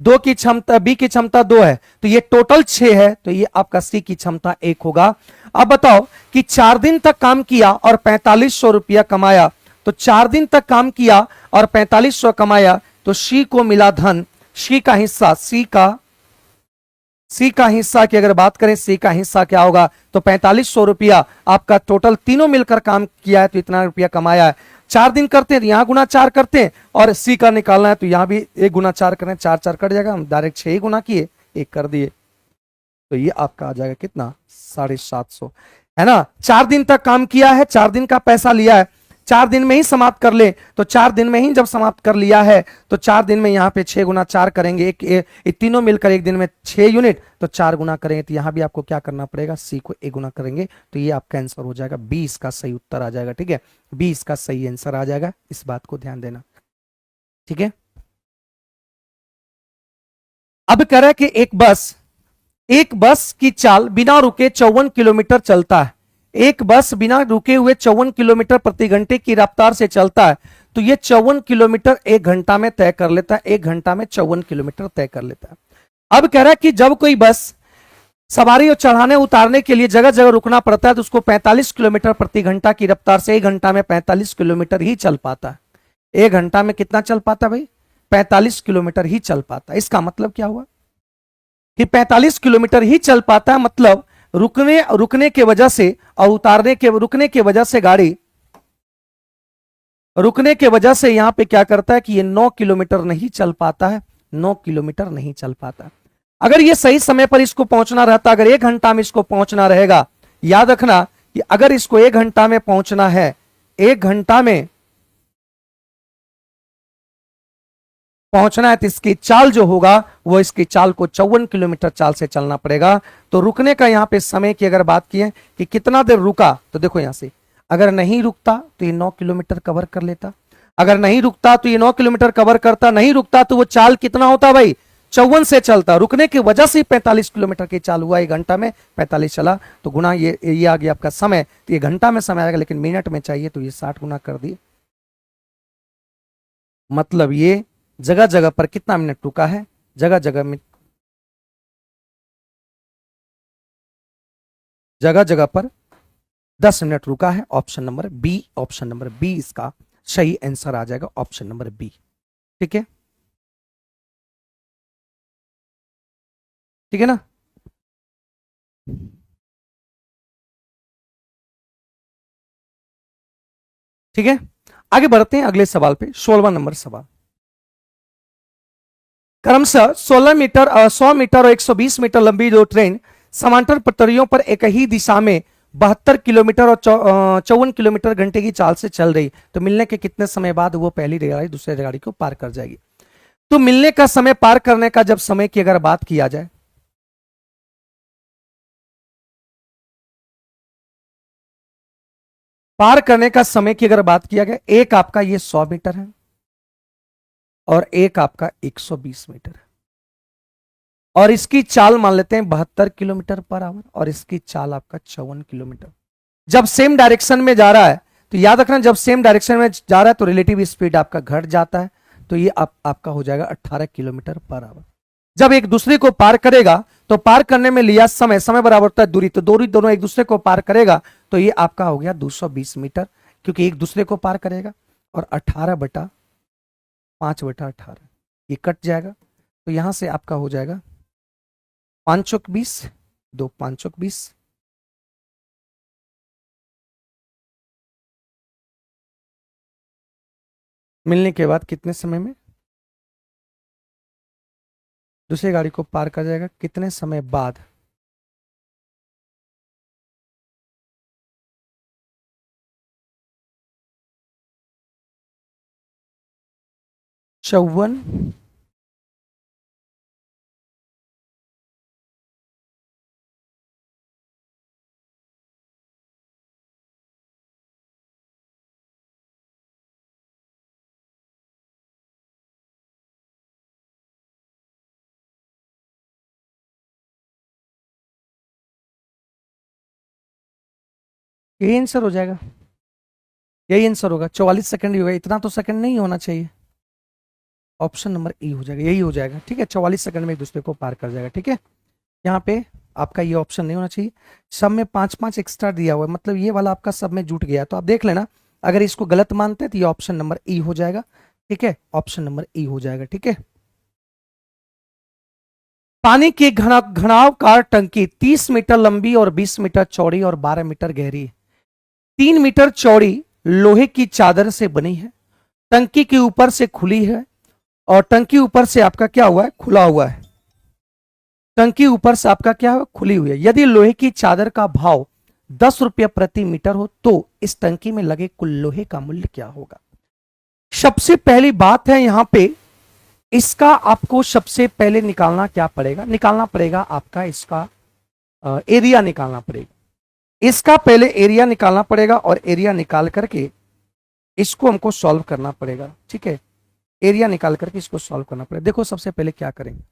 दो की क्षमता, बी की क्षमता 2 है, तो ये टोटल 6 है, तो ये आपका सी की क्षमता 1 होगा। अब बताओ कि 4 दिन तक काम किया और 4500 रुपया कमाया, तो 4 दिन तक काम किया और 4500 कमाया, तो सी को मिला धन, सी का हिस्सा, सी का हिस्सा की अगर बात करें, सी का हिस्सा क्या होगा, तो 4500 रुपया आपका टोटल, तीनों मिलकर काम किया है तो इतना रुपया कमाया है। 4 दिन करते हैं तो यहां गुना 4 करते हैं, और सी का निकालना है तो यहां भी 1 गुना 4 करें, 4 4 कट जाएगा, हम डायरेक्ट 6 ही गुना किए, 1 कर दिए, तो ये आपका आ जाएगा कितना, 750, है ना। 4 दिन तक काम किया है, 4 दिन का पैसा लिया है, 4 दिन में ही समाप्त कर ले, तो 4 दिन में ही जब समाप्त कर लिया है तो 4 दिन में यहां पे 6 गुना 4 करेंगे, एक तीनों मिलकर एक दिन में 6 यूनिट, तो 4 गुना करेंगे, तो यहां भी आपको क्या करना पड़ेगा, सी को 1 गुना करेंगे, तो ये आपका आंसर हो जाएगा, 20 का सही उत्तर आ जाएगा। ठीक है, 20 का सही आंसर आ जाएगा, इस बात को ध्यान देना। ठीक है, अब कह रहा है कि एक बस की चाल बिना रुके 54 किलोमीटर चलता है, एक बस बिना रुके हुए 54 किलोमीटर प्रति घंटे की रफ्तार से चलता है, तो ये 54 किलोमीटर 1 घंटा में तय कर लेता है, 1 घंटा में 54 किलोमीटर तय कर लेता है। अब कह रहा है कि जब कोई बस सवारी और चढ़ाने उतारने के लिए जगह जगह रुकना पड़ता है तो उसको 45 किलोमीटर प्रति घंटा की रफ्तार से 1 घंटा में 45 किलोमीटर ही चल पाता है। 1 घंटा में कितना चल पाता है भाई, 45 किलोमीटर ही चल पाता है। इसका मतलब क्या हुआ कि 45 किलोमीटर ही चल पाता है, मतलब रुकने के वजह से और रुकने के वजह से गाड़ी, रुकने के वजह से यहां पे क्या करता है कि ये 9 किलोमीटर नहीं चल पाता है, 9 किलोमीटर नहीं चल पाता। अगर ये सही समय पर इसको पहुंचना रहता, अगर 1 घंटा में इसको पहुंचना रहेगा, याद रखना कि अगर इसको 1 घंटा में पहुंचना है, 1 घंटा में पहुंचना है, तो इसकी चाल जो होगा वो इसकी चाल को 54 किलोमीटर चाल से चलना पड़ेगा। तो रुकने का यहां पे समय की अगर बात की है कि कितना देर रुका, तो देखो यहां से अगर नहीं रुकता तो ये 9 किलोमीटर कवर कर लेता, अगर नहीं रुकता तो ये 9 किलोमीटर कवर करता, नहीं रुकता तो वो चाल कितना होता भाई, 54 से चलता, रुकने की वजह से 45 किलोमीटर की चाल हुआ, 1 घंटा में 45 चला, तो गुना ये आ गया आपका समय, तो ये घंटा में समय आएगा, लेकिन मिनट में चाहिए तो ये 60 गुना कर दिए, मतलब ये जगह जगह पर कितना मिनट रुका है, जगह जगह में, जगह जगह पर 10 मिनट रुका है। Option number B, option number B इसका सही आंसर आ जाएगा, ऑप्शन नंबर बी। ठीक है, ठीक है ना। ठीक है, आगे बढ़ते हैं अगले सवाल पे, 16वां नंबर सवाल। क्रमशः 16 मीटर, 100 मीटर और 120 मीटर लंबी दो ट्रेन समांतर पटरियों पर एक ही दिशा में 72 किलोमीटर और 54 किलोमीटर घंटे की चाल से चल रही, तो मिलने के कितने समय बाद वो पहली रेलगाड़ी दूसरी रेलगाड़ी को पार कर जाएगी। तो मिलने का समय, पार करने का जब समय की अगर बात किया जाए, पार करने का समय की अगर बात किया गया, एक आपका ये 100 मीटर है और एक आपका 120 मीटर है, और इसकी चाल मान लेते हैं 72 किलोमीटर पर आवर, और इसकी चाल आपका 54 किलोमीटर। जब सेम डायरेक्शन में जा रहा है तो याद रखना, जब सेम डायरेक्शन में जा रहा है तो रिलेटिव स्पीड आपका घट जाता है, तो ये आपका हो जाएगा 18 किलोमीटर पर आवर। जब एक दूसरे को पार करेगा तो पार करने में लिया समय, समय बराबर होता है दूरी, तो दूरी दोनों एक दूसरे को पार करेगा, तो ये आपका हो गया 220 मीटर, क्योंकि एक दूसरे को पार करेगा, और 18/5/18 ये कट जाएगा, तो यहां से आपका हो जाएगा 5 चौक 20, 2 5 चौक 20, मिलने के बाद कितने समय में दूसरी गाड़ी को पार कर जाएगा, कितने समय बाद, चौवन, यही आंसर हो जाएगा, यही आंसर होगा, 44 सेकंड ही होगा, इतना तो सेकंड नहीं होना चाहिए। ऑप्शन नंबर ई हो जाएगा, यही हो जाएगा। ठीक है, 44 सेकंड में एक दूसरे को पार कर जाएगा। ठीक है, यहाँ पे आपका ये ऑप्शन नहीं होना चाहिए। सब में 5-5 एक्स्ट्रा दिया हुआ है, मतलब ये वाला आपका सब में जुट गया, तो आप देख लेना। अगर इसको गलत मानते हैं तो ये ऑप्शन नंबर ई हो जाएगा। ठीक है, ऑप्शन नंबर ई हो जाएगा। ठीक है, पानी की घनावकार टंकी 30 मीटर लंबी और 20 मीटर चौड़ी और 12 मीटर गहरी है। 3 मीटर चौड़ी लोहे की चादर से बनी है। टंकी के ऊपर से खुली है और टंकी ऊपर से आपका क्या हुआ है, खुला हुआ है। टंकी ऊपर से आपका क्या है, खुली हुई है। यदि लोहे की चादर का भाव 10 रुपये प्रति मीटर हो तो इस टंकी में लगे कुल लोहे का मूल्य क्या होगा। सबसे पहली बात है यहां पे, इसका आपको सबसे पहले निकालना क्या पड़ेगा, निकालना पड़ेगा आपका इसका एरिया निकालना पड़ेगा। इसका पहले एरिया निकालना पड़ेगा और एरिया निकाल करके इसको हमको सॉल्व करना पड़ेगा। ठीक है, एरिया निकाल करके इसको सॉल्व करना पड़ेगा। देखो सबसे पहले क्या करेंगे,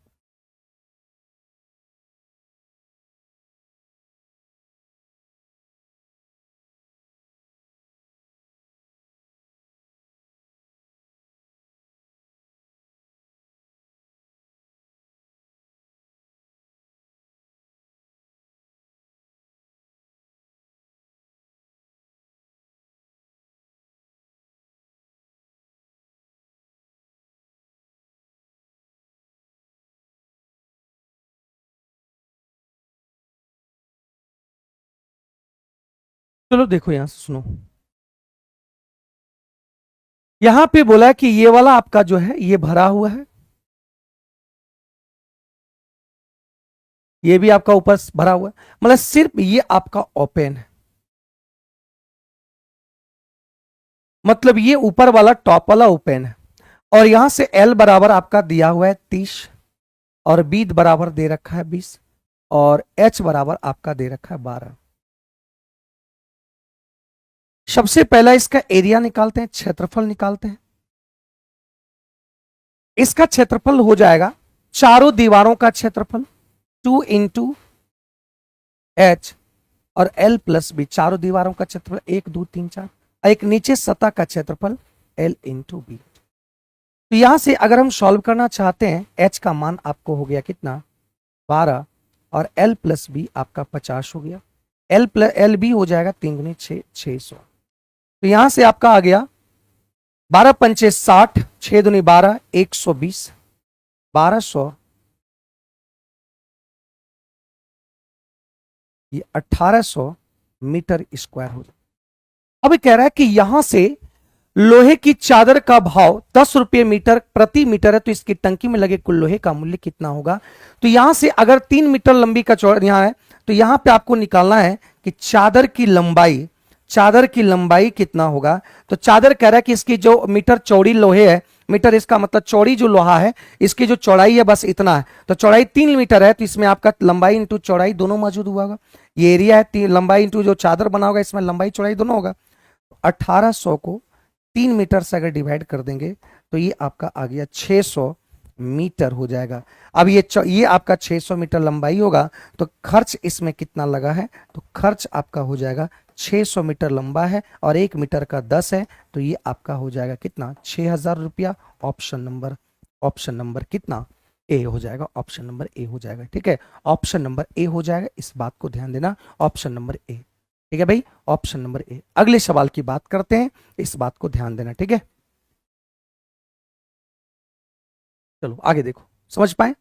चलो देखो यहां से सुनो। यहां पे बोला कि ये वाला आपका जो है ये भरा हुआ है, ये भी आपका ऊपर भरा हुआ है, मतलब सिर्फ ये आपका ओपन है। मतलब ये ऊपर वाला टॉप वाला ओपन है और यहां से एल बराबर आपका दिया हुआ है 30 और बी बराबर दे रखा है 20 और एच बराबर आपका दे रखा है 12। सबसे पहला इसका एरिया निकालते हैं, क्षेत्रफल निकालते हैं। इसका क्षेत्रफल हो जाएगा चारों दीवारों का क्षेत्रफल 2 इंटू एच और एल प्लस बी, चारों दीवारों का क्षेत्रफल 1 2 3 4, एक नीचे सतह का क्षेत्रफल एल इंटू बी। तो यहां से अगर हम सॉल्व करना चाहते हैं, एच का मान आपको हो गया कितना 12 और एल प्लस बी आपका 50 हो गया। एल बी हो जाएगा 3 गुनी 6 600। तो यहां से आपका आ गया 12 पंचे 60, 6 दुनी 12 120, 1200 ये 1800 मीटर स्क्वायर हो जाए। अब कह रहा है कि यहां से लोहे की चादर का भाव 10 रुपये मीटर प्रति मीटर है, तो इसकी टंकी में लगे कुल लोहे का मूल्य कितना होगा। तो यहां से अगर 3 मीटर लंबी का चौड़ा यहां है तो यहां पे आपको निकालना है कि चादर की लंबाई कितना होगा। तो चादर कह रहा है कि इसकी जो मीटर चौड़ी लोहे है, मीटर इसका मतलब चौड़ी जो लोहा है, इसकी जो चौड़ाई है बस इतना है, तो चौड़ाई 3 मीटर है, तो इसमें आपका लंबाई इंटू चौड़ाई दोनों मौजूद हुआ होगा। ये एरिया है, लंबाई इंटू जो चादर बना होगा इसमें लंबाई चौड़ाई दोनों होगा। 1800 को 3 मीटर से अगर डिवाइड कर देंगे तो ये आपका आ गया 600 मीटर हो जाएगा। अब ये आपका 600 मीटर लंबाई होगा, तो खर्च इसमें कितना लगा है, तो खर्च आपका हो जाएगा 600 मीटर लंबा है और 1 मीटर का 10 है, तो ये आपका हो जाएगा कितना 6000 रुपया। ऑप्शन नंबर कितना ए हो जाएगा, ऑप्शन नंबर ए हो जाएगा। ठीक है, ऑप्शन नंबर ए हो जाएगा, इस बात को ध्यान देना, ऑप्शन नंबर ए। ठीक है भाई, ऑप्शन नंबर ए। अगले सवाल की बात करते हैं, इस बात को ध्यान देना। ठीक है, चलो आगे देखो, समझ पाए।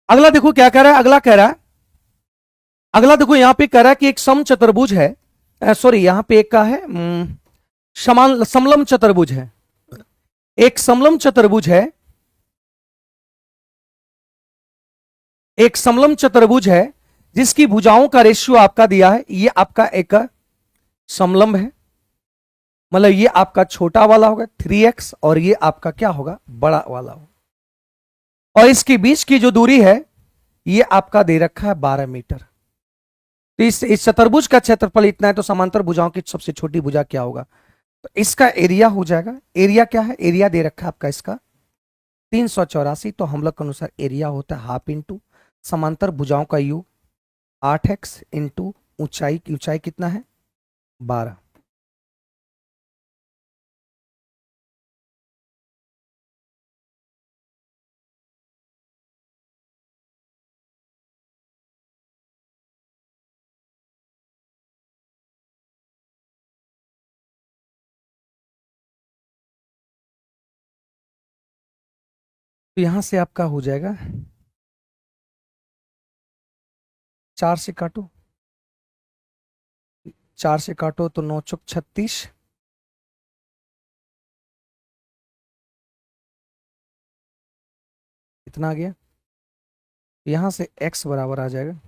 अगला देखो क्या कह रहा है, अगला देखो यहां पे कह रहा है कि एक समचतुर्भुज है, सॉरी यहां पे एक का है समलम चतुर्भुज है। एक समलम चतुर्भुज है, एक समलम चतुर्भुज है जिसकी भुजाओं का रेशियो आपका दिया है। ये आपका एक समलंब है, मतलब ये आपका छोटा वाला होगा 3x और ये आपका क्या होगा, बड़ा वाला होगा। और इसके बीच की जो दूरी है ये आपका दे रखा है 12 मीटर। तो इस चतुर्भुज का क्षेत्रफल इतना है, तो समांतर भुजाओं की सबसे छोटी भुजा क्या होगा, तो इसका एरिया हो जाएगा। एरिया क्या है, एरिया दे रखा है आपका इसका 384, तो हम लोग के अनुसार एरिया होता है हाफ इंटू समांतर भुजाओं का यू 8x इंटू ऊंचाई की ऊंचाई कितना है 12। तो यहां से आपका हो जाएगा 4 से काटो, 4 से काटो तो 9 चौक 36, इतना आ गया। यहां से x बराबर आ जाएगा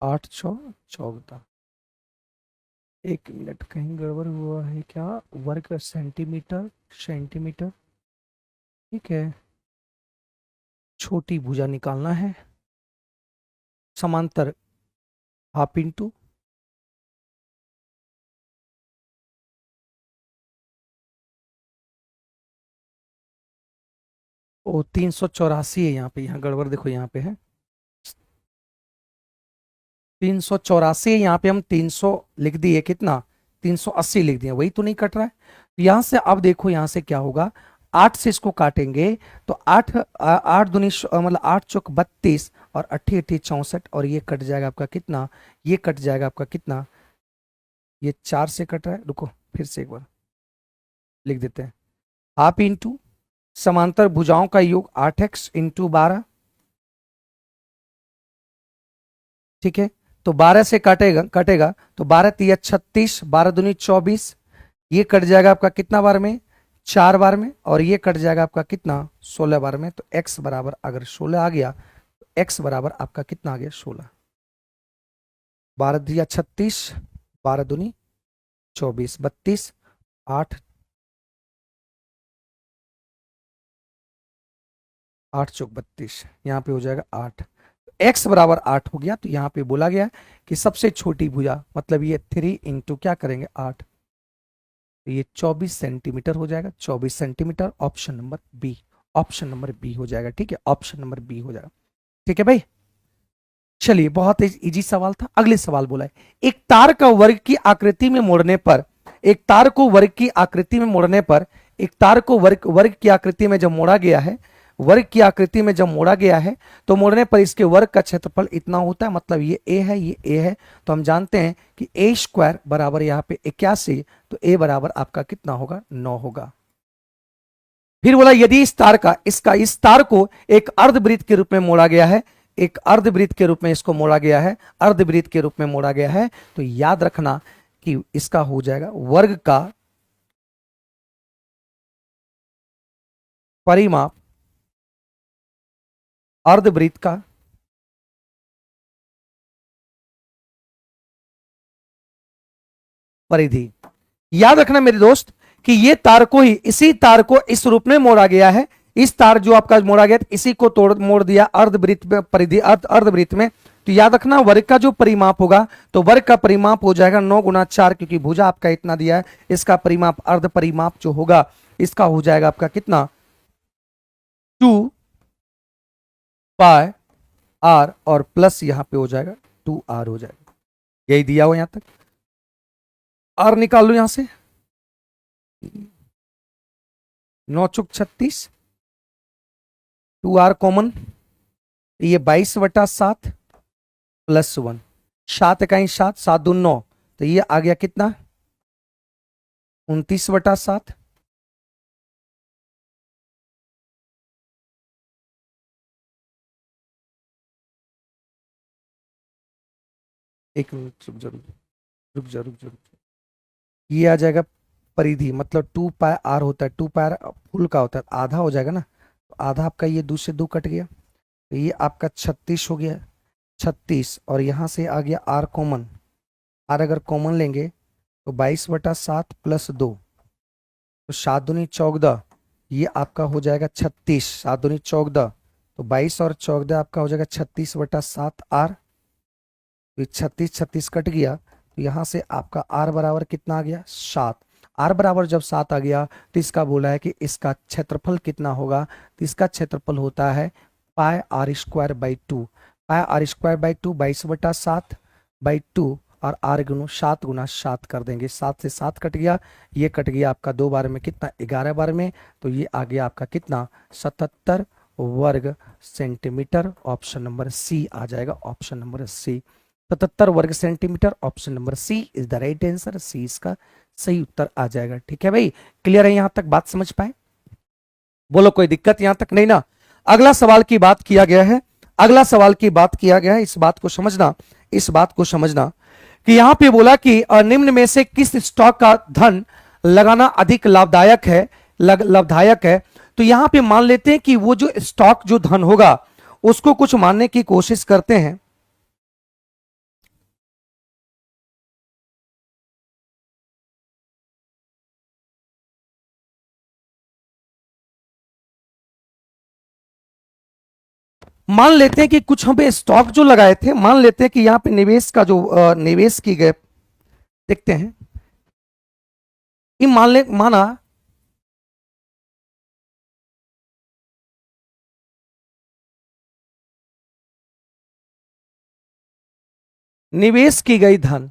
8 चौ 14। एक मिनट, कहीं गड़बड़ हुआ है क्या? वर्ग सेंटीमीटर, सेंटीमीटर, ठीक है। छोटी भुजा निकालना है, समांतर हाफ इंटू, ओ 384 है यहाँ पे, यहाँ गड़बड़ देखो यहाँ पे है 384 है, यहाँ पे हम 300 लिख दिए, कितना 380 लिख दिए, वही तो नहीं कट रहा है। तो यहाँ से अब देखो यहाँ से क्या होगा, 8 से इसको काटेंगे तो 8 8 दूनी मतलब 8 चौक 32 और 8 8 64, और ये कट जाएगा आपका कितना, ये कट जाएगा आपका कितना, ये 4 से कट रहा है, रुको फिर से एक बार लिख देते हैं, हाफ इंटू समांतर भुजाओं का योग 8x इंटू 12, ठीक है। तो 12 से काटेगा कटेगा तो 12 तिया 36, 12 दूनी 24, ये कट जाएगा आपका कितना बार में, 4 बार में, और ये कट जाएगा आपका कितना 16 बार में। तो x बराबर अगर 16 आ गया तो x बराबर आपका कितना आ गया 16, 12 दिया 36, 12 दूनी 24, 32, 8 8 चौक 32, यहाँ पे हो जाएगा 8, x बराबर 8 हो गया। तो यहाँ पे बोला गया कि सबसे छोटी भुजा मतलब ये 3 इंटू क्या करेंगे 8, तो ये 24 सेंटीमीटर हो जाएगा, 24 centimetre, option number B, option number B हो जाएगा, ठीक है, ऑप्शन नंबर बी हो जाएगा, ठीक है भाई। चलिए बहुत इजी सवाल था। अगले सवाल बोला है, एक तार का वर्ग की आकृति में मोड़ने पर, एक तार को वर्ग की आकृति में मोड़ने पर, एक तार को वर्ग वर्ग की आकृति में जब मोड़ा गया है, वर्ग की आकृति में जब मोड़ा गया है तो मोड़ने पर इसके वर्ग का क्षेत्रफल इतना होता है, मतलब ये a है, ये a है, तो हम जानते हैं कि a स्क्वायर बराबर यहाँ पे 81, तो a बराबर आपका कितना होगा 9 होगा। फिर बोला यदि इस तार को एक अर्धवृत्त के रूप में मोड़ा गया है, एक अर्धवृत्त के रूप में इसको मोड़ा गया है, अर्धवृत्त के रूप में मोड़ा गया है, तो याद रखना कि इसका हो जाएगा वर्ग का परिमाप अर्धवृत्त का परिधि। याद रखना मेरे दोस्त कि ये तार को ही, इसी तार को इस रूप में मोड़ा गया है, इस तार जो आपका मोड़ा गया इसी को तोड़ मोड़ दिया अर्धवृत्त में, परिधि अर्धवृत्त में। तो याद रखना वर्ग का जो परिमाप होगा, तो वर्ग का परिमाप हो जाएगा 9 गुना 4, क्योंकि भुजा आपका इतना दिया है, इसका परिमाप अर्ध परिमाप जो होगा इसका हो जाएगा आपका कितना 2 पाई आर, और प्लस यहां पे हो जाएगा 2r हो जाएगा, यही दिया हो यहां तक। आर निकाल लो यहां से, 9 चौक 36, 2r कॉमन, ये 22/7 प्लस 1, 7 इकाई 7, 7 दूनी 9, तो ये आ गया कितना 29/7, एक मिनट रुक जा रुक जा रुक जा रुक जा रुक जा। ये आ जाएगा परिधि, मतलब 2 पाई r होता है, 2 पाई r फुल का होता है, आधा हो जाएगा ना, तो आधा आपका ये 2 से 2 कट गया, तो ये आपका 36 हो गया, 36, और यहां से आ गया r कॉमन, r अगर कॉमन लेंगे तो 22/7 प्लस 2, तो 7 दूनी 14, ये आपका हो जाएगा 36, 7 दूनी 14, तो 22 और 14 आपका हो जाएगा 36/7r, तो 36 36 कट गया, तो यहाँ से आपका r बराबर कितना आ गया 7। r बराबर जब 7 आ गया तो इसका बोला है कि इसका क्षेत्रफल कितना होगा, तो इसका क्षेत्रफल होता है पाई r square by 2, pi r square by 2 22/7 by 2, और r गुनो 7 गुना 7 कर देंगे, 7 से 7 कट गया, ये कट गया आपका 2 बार में कितना 11 बार में, तो ये आ गया आपका कितना 77 वर्ग सेंटीमीटर, ऑप्शन नंबर सी आ जाएगा, ऑप्शन नंबर सी। 77 वर्ग centimetre. Option number C is the right answer, C इसका सही उत्तर आ जाएगा। ठीक है भाई, क्लियर है यहां तक, बात समझ पाए? बोलो कोई दिक्कत यहां तक नहीं ना? अगला सवाल की बात किया गया है, अगला सवाल की बात किया गया है, इस बात को समझना, इस बात को समझना कि यहां पे बोला कि निम्न में से किस स्टॉक का धन लगाना अधिक लाभदायक है, लाभदायक है। तो यहां पे मान लेते हैं कि वो जो स्टॉक जो धन होगा उसको कुछ मानने की कोशिश करते हैं। मान लेते हैं कि कुछ हम पे स्टॉक जो लगाए थे, मान लेते हैं कि यहां पे निवेश का जो निवेश की गए, देखते हैं ये माना निवेश की गई धन,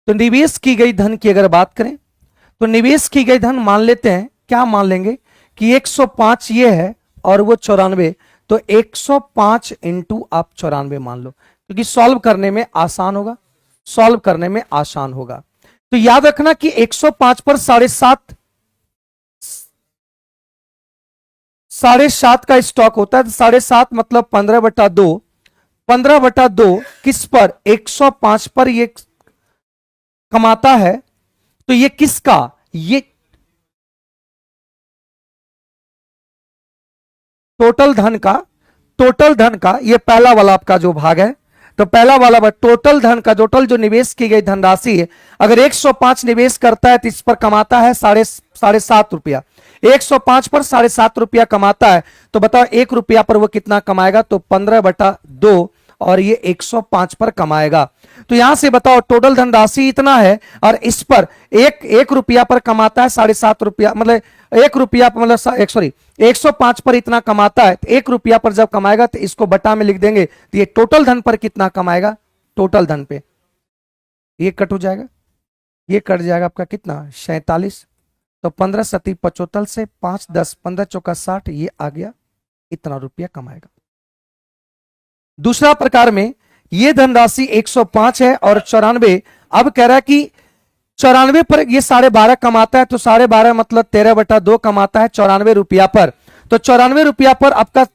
तो निवेश की गई धन की अगर बात करें तो निवेश की गई धन मान लेते हैं, क्या मान लेंगे कि 105 ये है और वो 94, तो 105 इंटू आप 94 मान लो, क्योंकि सॉल्व करने में आसान होगा, सॉल्व करने में आसान होगा। तो याद रखना कि 105 पर 7.5 7.5 का स्टॉक होता है, 7.5 मतलब 15/2, 15/2 किस पर, 105 पर ये कमाता है। तो ये किसका, ये टोटल धन का, टोटल धन का ये पहला वाला आपका जो भाग है, तो पहला वाला टोटल धन का, टोटल जो निवेश की गई धनराशि है, अगर 105 निवेश करता है तो इस पर कमाता है 7.5 रुपया, 105 पर 7.5 रुपया कमाता है, तो बताओ 1 रुपया पर वो कितना कमाएगा, तो 15/2, और ये 105 पर कमाएगा। तो यहां से बताओ टोटल धनराशि इतना है और इस पर एक रुपया पर कमाता है 7.5 रुपया, मतलब 1 रुपया मतलब सॉरी 105 पर इतना कमाता है, तो 1 रुपया पर जब कमाएगा तो इसको बटा में लिख देंगे, तो ये टोटल धन पर कितना कमाएगा, टोटल धन पे ये कट हो जाएगा, ये कट जाएगा आपका कितना 47, तो 15×7=75 से 5×10 15×4=60, ये आ गया, इतना रुपया कमाएगा। दूसरा प्रकार में ये धनराशि 105 है और 94, अब कह रहा है कि 94 पर ये 12.5 कमाता है, तो 12.5 मतलब 13/2 कमाता है 94 रुपया पर, तो 94 रुपया पर आपका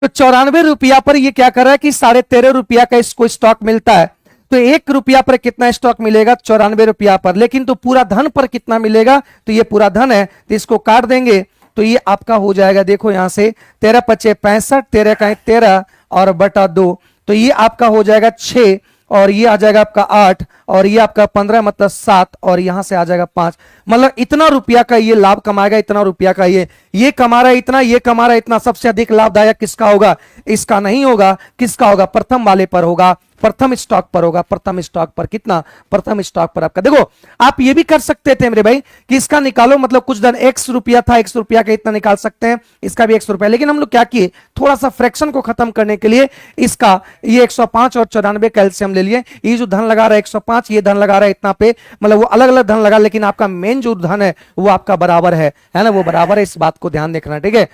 तो 94 रुपया पर ये क्या कर रहा है कि 13.5 रुपया का इसको स्टॉक मिलता है, तो 1 रुपया पर कितना स्टॉक मिलेगा, 94 रुपया पर, लेकिन तो पूरा धन पर कितना मिलेगा, तो ये पूरा धन है, तो इसको काट देंगे, तो ये आपका हो जाएगा, देखो यहां से 13×5=65, 13×13 और बटा 2, तो ये आपका हो जाएगा 6, और ये आ जाएगा आपका 8, और ये आपका 15 मतलब 7, और यहां से आ जाएगा 5, मतलब इतना रुपया का ये लाभ कमाएगा, इतना रुपया का ये कमा रहा है इतना, ये कमा रहा है इतना। सबसे अधिक लाभदायक किसका होगा, इसका नहीं होगा, किसका होगा, प्रथम वाले पर होगा, प्रथम स्टॉक पर होगा, प्रथम स्टॉक पर कितना, प्रथम स्टॉक पर आपका। देखो आप ये भी कर सकते थे मेरे भाई कि इसका निकालो, मतलब कुछ धन x रुपया था, x रुपया का इतना निकाल सकते हैं, इसका भी x रुपया, लेकिन हम लोग क्या किए, थोड़ा सा फ्रैक्शन को खत्म करने के लिए इसका ये 105 और 94 कैल्शियम ले लिए, ये जो धन लगा रहा है 105, ये धन लगा रहा है इतना पे, मतलब वो अलग अलग धन लगा, लेकिन आपका मेन जो धन है वो आपका बराबर है ना, वो बराबर है, इस बात को ध्यान देखना, ठीक है,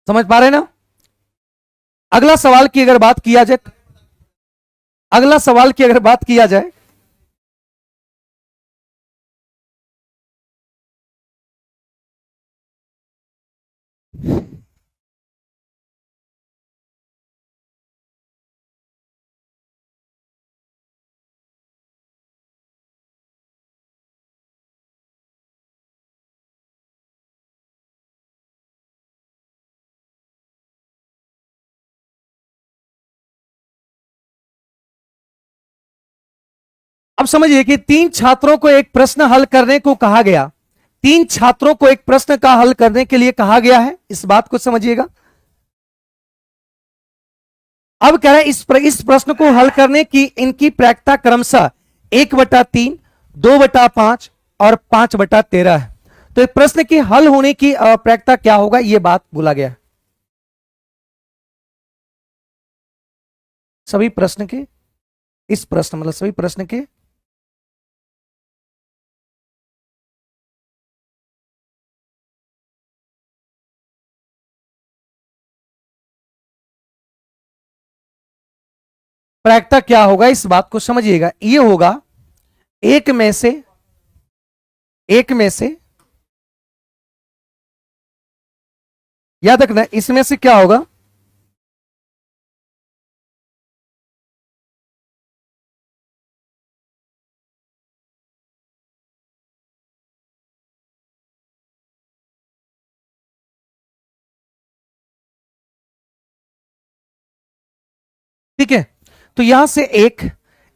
समझ पा रहे ना? अगला सवाल की अगर बात किया जाए, अगला सवाल की अगर बात किया जाए, अब समझिए कि 3 छात्रों को एक प्रश्न हल करने को कहा गया, 3 छात्रों को एक प्रश्न का हल करने के लिए कहा गया है, इस बात को समझिएगा। अब कह रहे हैं इस प्रश्न को हल करने की इनकी प्रायिकता क्रमशः 1/3, 2/5 और 5/13 है। तो इस प्रश्न की हल होने की प्रायिकता क्या होगा, यह बात बोला गया है। सभी प्रश्न के इस प्रश्न मतलब सभी प्रश्न के प्रायिकता क्या होगा, इस बात को समझिएगा। ये होगा एक में से, एक में से, याद रखना इसमें से क्या होगा, ठीक है। तो यहां से एक,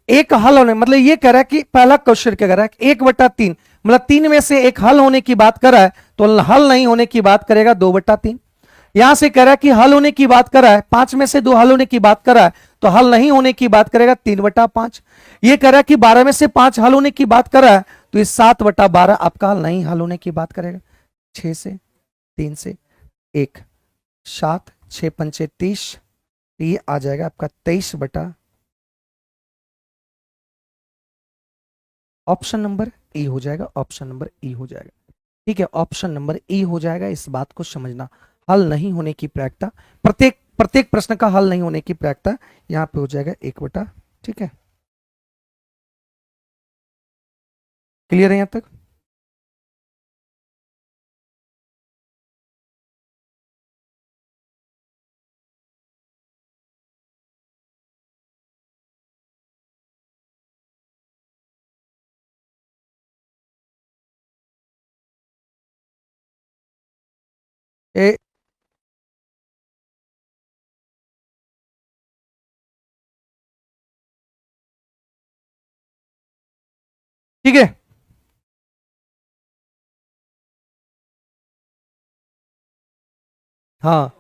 एक हल होने मतलब ये कह रहा है कि पहला क्वेश्चन क्या कर रहा है, 1/3 मतलब 3 में से एक हल होने की बात कर रहा है, तो हल नहीं होने की बात करेगा 2/3। यहां से कह रहा है कि हल होने की बात कर रहा है, 5 में से 2 हल होने की बात कर रहा है, तो हल नहीं होने की बात करेगा 3/5। ये कह रहा है कि 12 में से 5 हल होने की बात कर रहा है, तो ये 7/12 आपका हल नहीं हल होने की बात करेगा। 6 से, 3 से, 1, 7, 6 पंचे 30, ये आ जाएगा आपका 23/, ऑप्शन नंबर ई हो जाएगा, ऑप्शन नंबर ई हो जाएगा। ठीक है, ऑप्शन नंबर ई हो जाएगा। इस बात को समझना, हल नहीं होने की प्रायिकता, प्रत्येक प्रत्येक प्रश्न का हल नहीं होने की प्रायिकता यहां पे हो जाएगा 1/, ठीक है। क्लियर है यहां तक? ए, ठीक है। हाँ,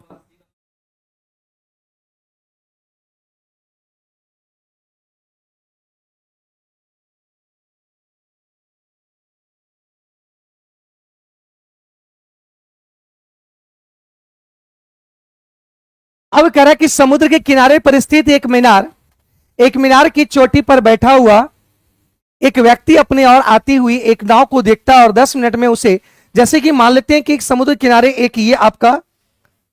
अब कह रहा है कि समुद्र के किनारे पर स्थित एक मीनार, एक मीनार की चोटी पर बैठा हुआ एक व्यक्ति अपने और आती हुई एक नाव को देखता है और 10 मिनट में उसे, जैसे कि मान लेते हैं कि एक समुद्र किनारे एक ये आपका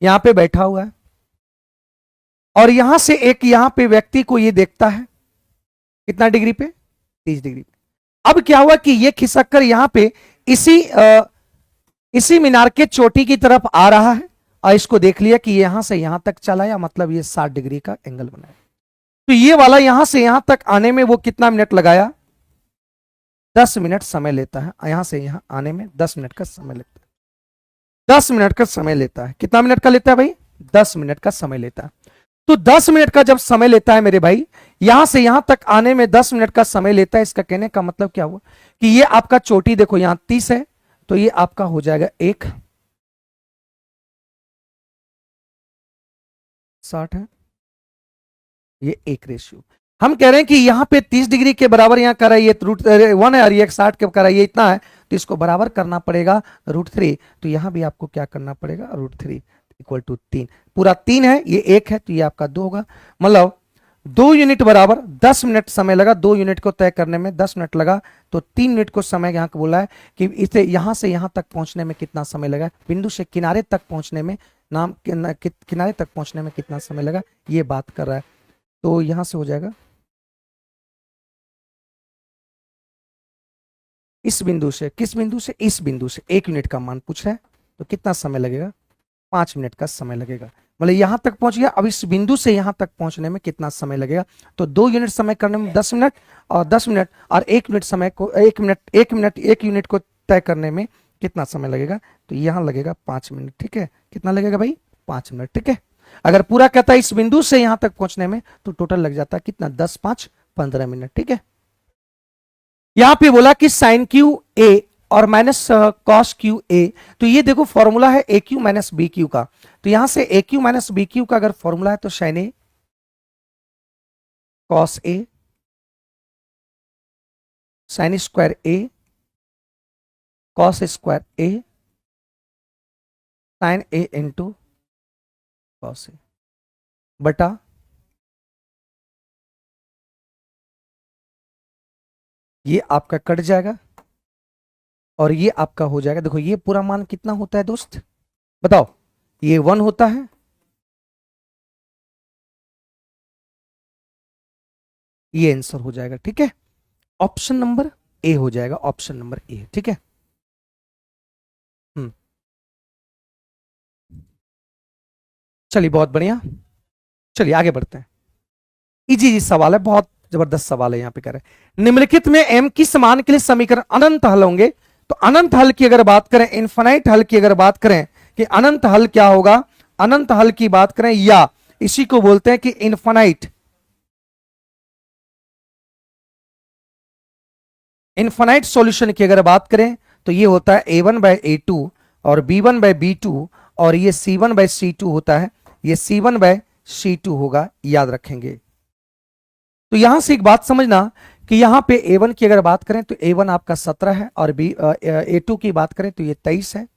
यहां पे बैठा हुआ है और यहां से एक यहां पे व्यक्ति को ये देखता है, कितना डिग्री पे, 30 डिग्री पे। अब क्या हुआ कि ये खिसक कर यहां पे इसी इसी मीनार के चोटी की तरफ आ रहा है और इसको देख लिया कि यहां से यहां तक चला या मतलब ये 60 डिग्री का एंगल बनाया। तो ये वाला यहां से यहां तक आने में वो कितना मिनट लगाया, 10 मिनट समय लेता है। यहां से यहां आने में 10 मिनट का समय लेता है, 10 मिनट का समय लेता है। कितना मिनट का लेता है भाई, 10 मिनट का समय लेता है। तो 10 मिनट का जब समय लेता है मेरे भाई, यहां से यहां तक आने में 10 मिनट का समय लेता है, इसका कहने का मतलब क्या हुआ कि ये आपका चोटी देखो यहां 30 है, तो ये आपका हो जाएगा 1/60 है, ये 1 रेशियो। हम कह रहे हैं कि यहां पे 30 डिग्री के बराबर यहां कर रहा है, ये √1 है और ये 60 के कर रहा है, ये इतना है, तो इसको बराबर करना पड़ेगा √3। तो यहां भी आपको क्या करना पड़ेगा, √3 इक्वल टू 3, पूरा 3 है, ये 1 है, तो ये आपका 2 होगा। मतलब 2 यूनिट बराबर 10 मिनट समय लगा, 2 यूनिट को तय करने में 10 मिनट लगा, तो 3 मिनट को समय यहाँ को बोला है कि इसे यहां से यहां तक पहुंचने में कितना समय लगा, बिंदु से किनारे तक पहुंचने में, नाम किनारे तक पहुंचने में कितना समय लगा, ये बात कर रहा है। तो यहां से हो जाएगा, इस बिंदु से, किस बिंदु से, इस बिंदु से 1 यूनिट का मान पूछ रहा है, तो कितना समय लगेगा, 5 मिनट का समय लगेगा। मतलब यहां तक पहुंच गया, अब इस बिंदु से यहां तक पहुंचने में कितना समय लगेगा, तो 2 यूनिट समय करने में 10 मिनट, और 10 मिनट और 1 मिनट समय को, 1 मिनट, 1 मिनट 1 यूनिट को तय करने में कितना समय लगेगा, तो यहां लगेगा 5 मिनट। ठीक है, कितना लगेगा भाई, 5 मिनट। ठीक है, अगर पूरा कहता है इस बिंदु से यहां तक पहुंचने में, तो टोटल लग जाता है कितना, 10, 5, 15 मिनट। ठीक है, यहां पे बोला कि साइन क्यू ए और माइनस कॉस क्यू ए, तो ये देखो फॉर्मूला है ए क्यू माइनस बी क्यू का, तो यहां से ए क्यू माइनस बी क्यू का अगर फॉर्मूला है तो sign A cos A, sine square A cos square A, sign A into cos A, बटा ये आपका कट जाएगा और ये आपका हो जाएगा। देखो ये पूरा मान कितना होता है दोस्त, बताओ, ये 1 होता है, ये आंसर हो जाएगा। ठीक है, ऑप्शन नंबर ए हो जाएगा, ऑप्शन नंबर ए। ठीक है, हम्म, चलिए बहुत बढ़िया। चलिए आगे बढ़ते हैं। इजी जी सवाल है, बहुत जबरदस्त सवाल है। यहां पे कह रहे हैं निम्नलिखित में m किस मान के लिए समीकरण अनंत हल होंगे। तो अनंत हल की अगर बात करें, इन्फानाइट हल की अगर बात करें कि अनंत हल क्या होगा, अनंत हल की बात करें या इसी को बोलते हैं कि इन्फानाइट, इन्फानाइट सॉल्यूशन की अगर बात करें तो ये होता है a1/a2 और b1/b2 और ये c1/c2 होता है, ये c1/c2 होगा, याद रखेंगे। तो यहां से एक बात समझना कि यहां पे a1 की अगर बात करें तो a1 आपका 17 है और a2 की बात करें तो ये 23 है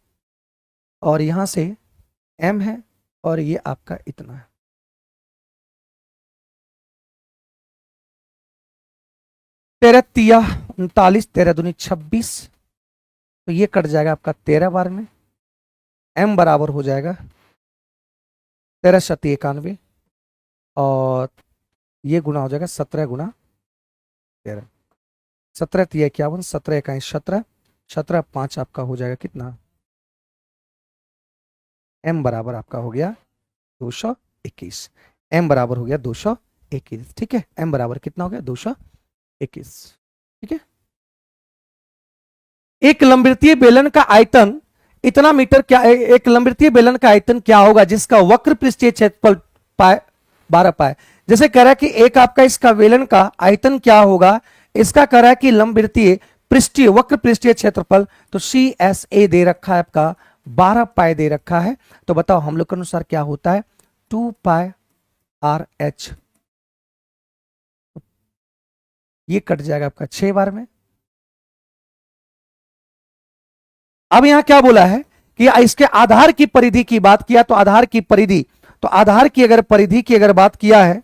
और यहां से m है और ये आपका इतना है। तेरह तिया 39, 13 दूनी 26, तो ये कट जाएगा आपका 13 बार में। m बराबर हो जाएगा 13×91 और ये गुना हो जाएगा 17 × 13, 17×3 = 51, 17×1 = 17, 17×5 आपका हो जाएगा कितना, m बराबर आपका हो गया 221। m बराबर हो गया 221। ठीक है, m बराबर कितना हो गया 221। ठीक है, एक लंबवृत्तीय बेलन का आयतन इतना मीटर क्या, एक लंबवृत्तीय बेलन का आयतन क्या होगा जिसका वक्र पृष्ठीय क्षेत्रफल पाए 12 पाए। जैसे कह रहा है कि एक आपका इसका बेलन का आयतन क्या होगा, इसका कह रहा है कि लंबवृत्तीय पृष्ठीय वक्र पृष्ठीय क्षेत्रफल, तो CSA दे रखा है आपका 12 पाए दे रखा है। तो बताओ हम लोग के अनुसार क्या होता है, 2πRH, ये कट जाएगा आपका 6 बार में। अब यहां क्या बोला है कि इसके आधार की परिधि की बात किया, तो आधार की परिधि, तो आधार की अगर परिधि की अगर बात किया है,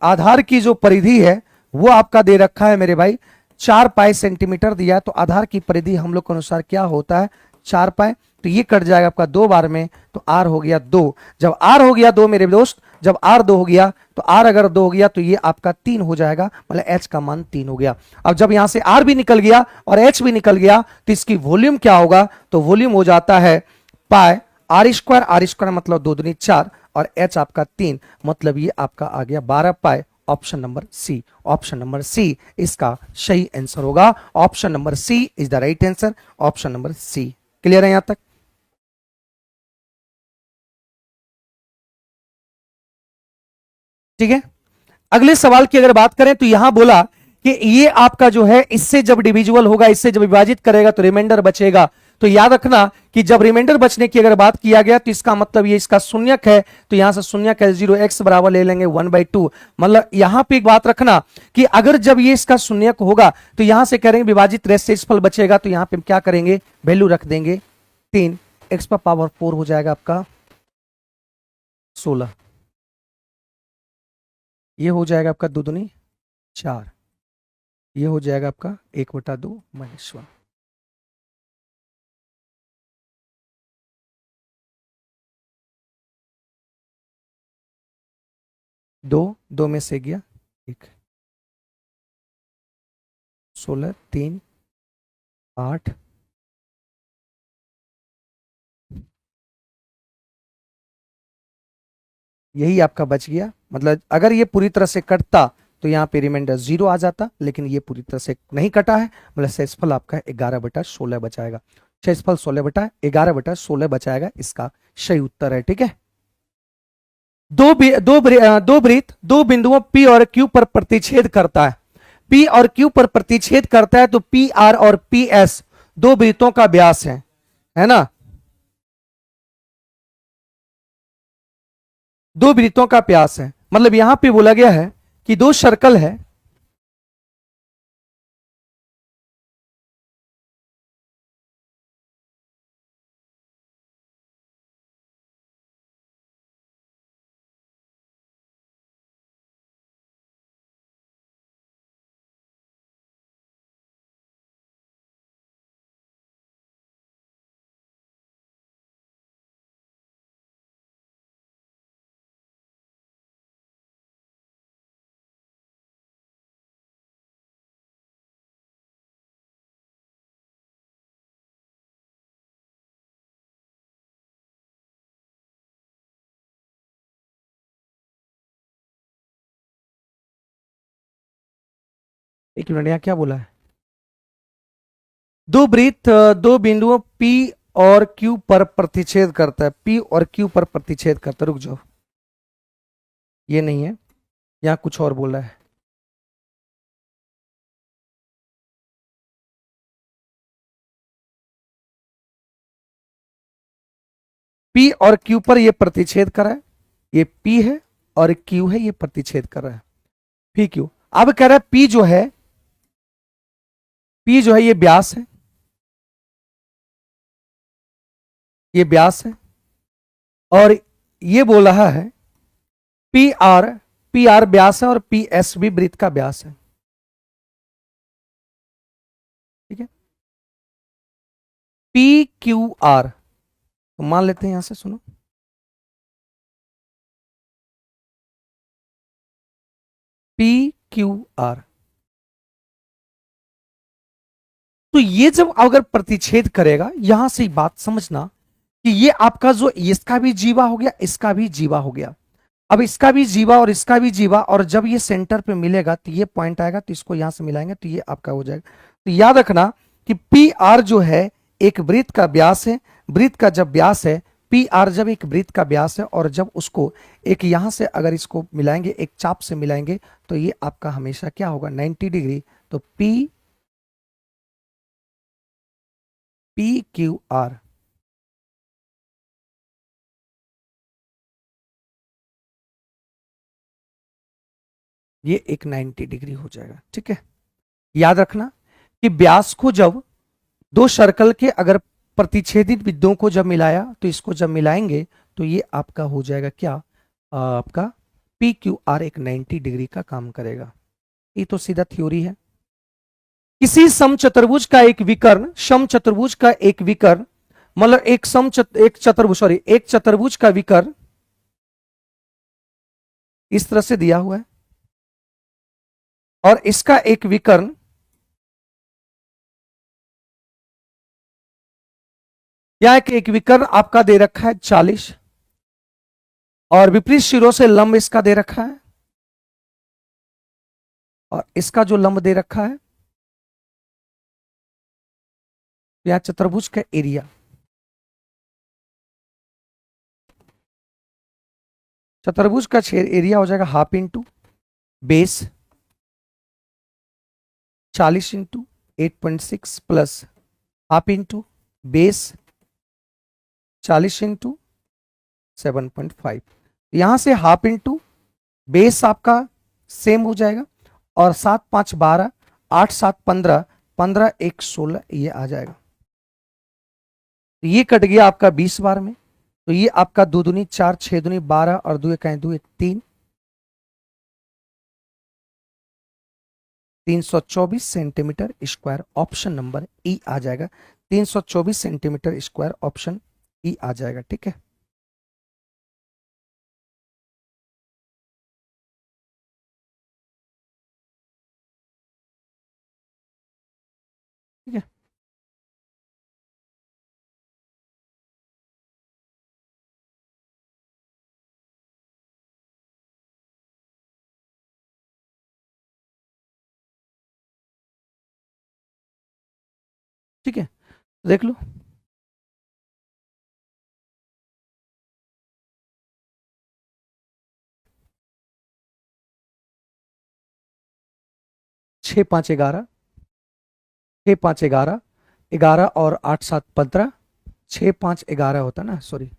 आधार की जो परिधि है वो आपका दे रखा है मेरे भाई 4π सेंटीमीटर दिया, तो आधार की परिधि हम लोग के अनुसार क्या होता है 4π। तो ये कट जाएगा आपका 2 बार में, तो r हो गया 2। जब r हो गया 2 मेरे दोस्त, जब r 2 हो गया तो r अगर 2 हो गया तो ये आपका 3 हो जाएगा, मतलब h का मान 3 हो गया। अब जब यहां से r भी निकल गया और h भी निकल गया तो इसकी वॉल्यूम क्या होगा, तो वॉल्यूम हो जाता है पाए r² मतलब 2 दूनी 4 और h आपका 3, मतलब ये आपका आ गया 12 पाए। Option number C, option number C इसका सही आंसर होगा। Option number C is the right answer, option number C. Clear है यहां तक? ठीक है, अगले सवाल की अगर बात करें तो यहां बोला कि ये आपका जो है इससे जब डिविजिबल होगा, इससे जब विभाजित करेगा तो रिमाइंडर बचेगा। तो याद रखना कि जब रिमाइंडर बचने की अगर बात किया गया तो इसका मतलब ये इसका शून्यक है, तो यहां से शून्यक है 0 x बराबर ले लेंगे 1/2। मतलब यहां पे एक बात रखना कि अगर जब ये इसका शून्यक होगा तो यहां से करेंगे विभाजित रेस्ट शेषफल बचेगा, तो यहां पे हम क्या करेंगे वैल्यू रख देंगे 3, x⁴ हो जाएगा आपका 16, ये हो जाएगा आपका 2 दूनी 4, ये हो जाएगा आपका 1/2 -1। 2, 2 में से गया 1, 16, 3, 8, यही आपका बच गया। मतलब अगर ये पूरी तरह से कटता तो यहाँ पे रिमाइंडर 0 आ जाता, लेकिन ये पूरी तरह से नहीं कटा है, मतलब शेषफल आपका 11/16 बचाएगा। शेषफल 11/16 बचाएगा, इसका सही उत्तर है। ठीक है, दो वृत्त दो बिंदुओं P और Q पर प्रतिच्छेद करता है, P और Q पर प्रतिच्छेद करता है, तो PR और PS दो वृत्तों का व्यास है ना, दो वृत्तों का व्यास है। मतलब यहां पे बोला गया है कि दो सर्कल है, एक मिनट, यहाँ क्या बोला है? दो वृत्त दो बिंदुओं P और Q पर प्रतिच्छेद करता है। P और Q पर प्रतिच्छेद करता है। रुक जाओ, ये नहीं है, यहाँ कुछ और बोला है। P और Q पर ये प्रतिच्छेद कर रहा है, ये P है और Q है, ये प्रतिच्छेद कर रहा है। P Q। अब कह रहा है P जो है, P जो है ये व्यास है, ये व्यास है, और ये बोल रहा है पी आर व्यास है और पी एस भी वृत्त का व्यास है। ठीक है, पी क्यू आर, तो मान लेते हैं यहां से, सुनो, पी क्यू आर। तो ये जब अगर प्रतिच्छेद करेगा, यहां से बात समझना कि ये आपका जो, इसका भी जीवा हो गया, इसका भी जीवा हो गया। अब इसका भी जीवा और इसका भी जीवा, और जब ये सेंटर पे मिलेगा तो ये पॉइंट आएगा, तो इसको यहां से मिलाएंगे तो ये आपका हो जाएगा। तो याद रखना कि पी आर जो है एक वृत्त का व्यास है। वृत्त का जब व्यास है, पी आर जब एक वृत्त का व्यास है, और जब उसको एक यहां से अगर इसको मिलाएंगे, एक चाप से मिलाएंगे, तो ये आपका हमेशा क्या होगा, 90 डिग्री। तो पी क्यू आर, ये एक 90 डिग्री हो जाएगा। ठीक है, याद रखना कि व्यास को जब दो सर्कल के अगर प्रतिच्छेदित बिंदुओं को जब मिलाया, तो इसको जब मिलाएंगे तो ये आपका हो जाएगा क्या, आपका पी क्यू आर एक 90 डिग्री का काम करेगा। ये तो सीधा थ्योरी है। किसी समचतुर्भुज का एक विकर्ण, समचतुर्भुज का एक विकर्ण, मतलब एक चतुर्भुज, सॉरी, एक चतुर्भुज का विकर्ण इस तरह से दिया हुआ है, और इसका एक विकर्ण यहां एक विकर्ण आपका दे रखा है 40, और विपरीत सिरों से लंब इसका दे रखा है, और इसका जो लंब दे रखा है, यह चतुर्भुज का एरिया, चतुर्भुज का एरिया हो जाएगा half into base 40 into 8.6 plus half into base 40 into 7.5। यहां से हाफ इंटू बेस आपका सेम हो जाएगा, और 7 5 12, 8 7 15, 15 1 16, ये आ जाएगा। ये कट गया आपका 20 बार में, तो ये आपका 2 दूनी 4, 6 दूनी 12, और 2 कहें 2 3, 324 centimetre square, option number E आ जाएगा। 324 सेंटीमीटर स्क्वायर, ऑप्शन ई आ जाएगा। ठीक है, ठीक है, ठीक है, देख लो। छः पाँच 11, 6 5 11, 11 और 8 7 15, 6 5 11 होता ना, सॉरी,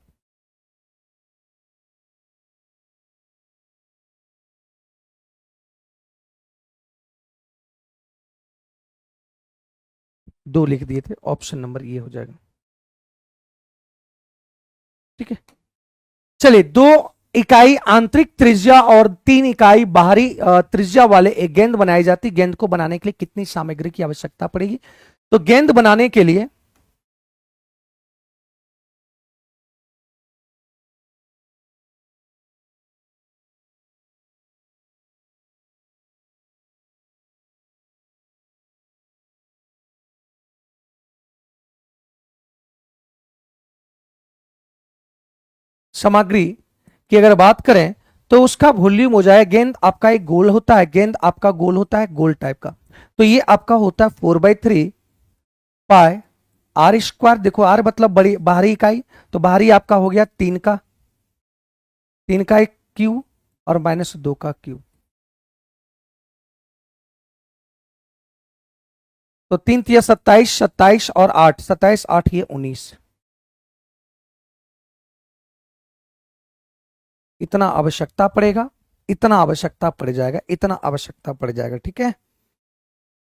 दो लिख दिए थे, ऑप्शन नंबर ये हो जाएगा। ठीक है, चलिए, 2 इकाई आंतरिक त्रिज्या और 3 इकाई बाहरी त्रिज्या वाले एक गेंद बनाई जाती। गेंद को बनाने के लिए कितनी सामग्री की आवश्यकता पड़ेगी? तो गेंद बनाने के लिए सामग्री की अगर बात करें, तो उसका वॉल्यूम हो जाए, गेंद आपका एक गोल होता है, गेंद आपका गोल होता है, गोल टाइप का, तो ये आपका होता है 4/3 पाई आर स्क्वायर। देखो आर मतलब बड़ी बाहरी इकाई, तो बाहरी आपका हो गया 3 का एक क्यू और -2 का क्यू। तो 3 तिया 27, 27 और 8, 27 8 ये 19। इतना आवश्यकता पड़ेगा, इतना आवश्यकता पड़ जाएगा, इतना आवश्यकता पड़ जाएगा। ठीक है,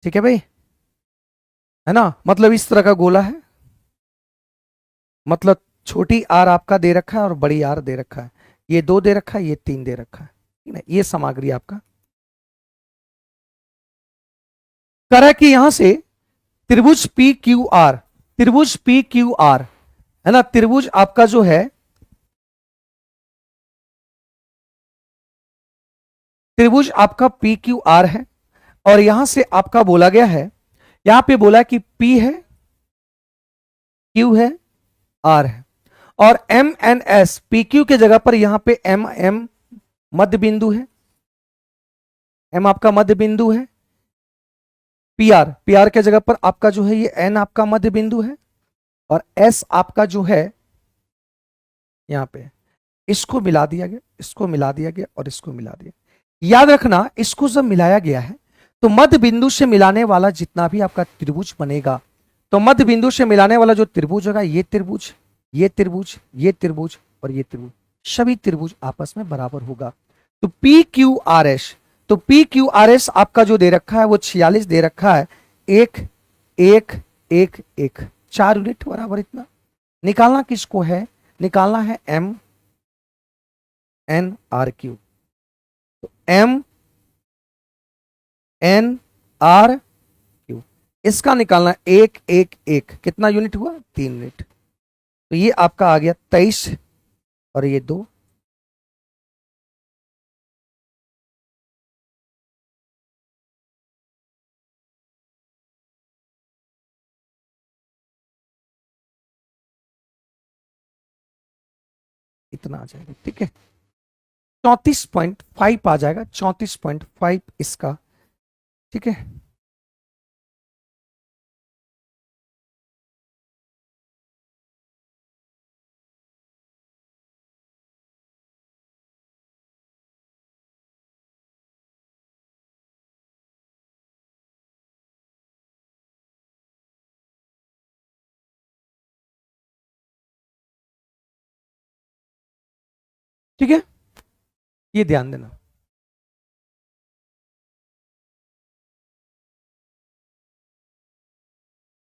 ठीक है भाई, है ना। मतलब इस तरह का गोला है, मतलब छोटी आर आपका दे रखा है और बड़ी आर दे रखा है। ये 2 दे रखा है, ये 3 दे रखा है, ठीक है। ये सामग्री आपका करा कि यहां से त्रिभुज पी क्यू आर, त्रिभुज पी क्यू आर, है ना, त्रिभुज आपका जो है, त्रिभुज आपका पी क्यू आर है। और यहां से आपका बोला गया है, यहां पे बोला कि P है, Q है, R है, और M N S, PQ के जगह पर यहां पे M मध्य बिंदु है, M आपका मध्य बिंदु है। PR के जगह पर आपका जो है ये N आपका मध्य बिंदु है, और S आपका जो है यहां पे, इसको मिला दिया गया, इसको मिला दिया गया और इसको मिला दिया। याद रखना, इसको जब मिलाया गया है तो मध्य बिंदु से मिलाने वाला जितना भी आपका त्रिभुज बनेगा, तो मध्य बिंदु से मिलाने वाला जो त्रिभुज होगा, ये त्रिभुज, ये त्रिभुज, ये त्रिभुज और ये त्रिभुज, सभी त्रिभुज आपस में बराबर होगा। तो पी क्यू आर एस, तो पी क्यू आर एस आपका जो दे रखा है वो 46 दे रखा है। 1 1 1 1, 4 यूनिट बराबर इतना। निकालना किसको है, निकालना है M N R Q। तो M N R Q, इसका निकालना 1 1 1, कितना यूनिट हुआ, 3 यूनिट। तो ये आपका आ गया 23 और ये 2। इतना आ जाएगा, ठीक है। 34.5 आ जाएगा, 34.5 इसका, ठीक है। ठीक है, ये ध्यान देना।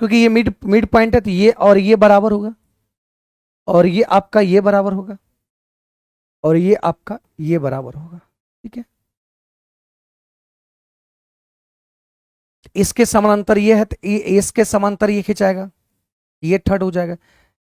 क्योंकि ये मिड मिड पॉइंट है, तो ये और ये बराबर होगा, और ये आपका ये बराबर होगा, और ये आपका ये बराबर होगा, ठीक है। इसके समानांतर ये है, तो इसके समानांतर ये खिंचाएगा, ये थर्ड हो जाएगा।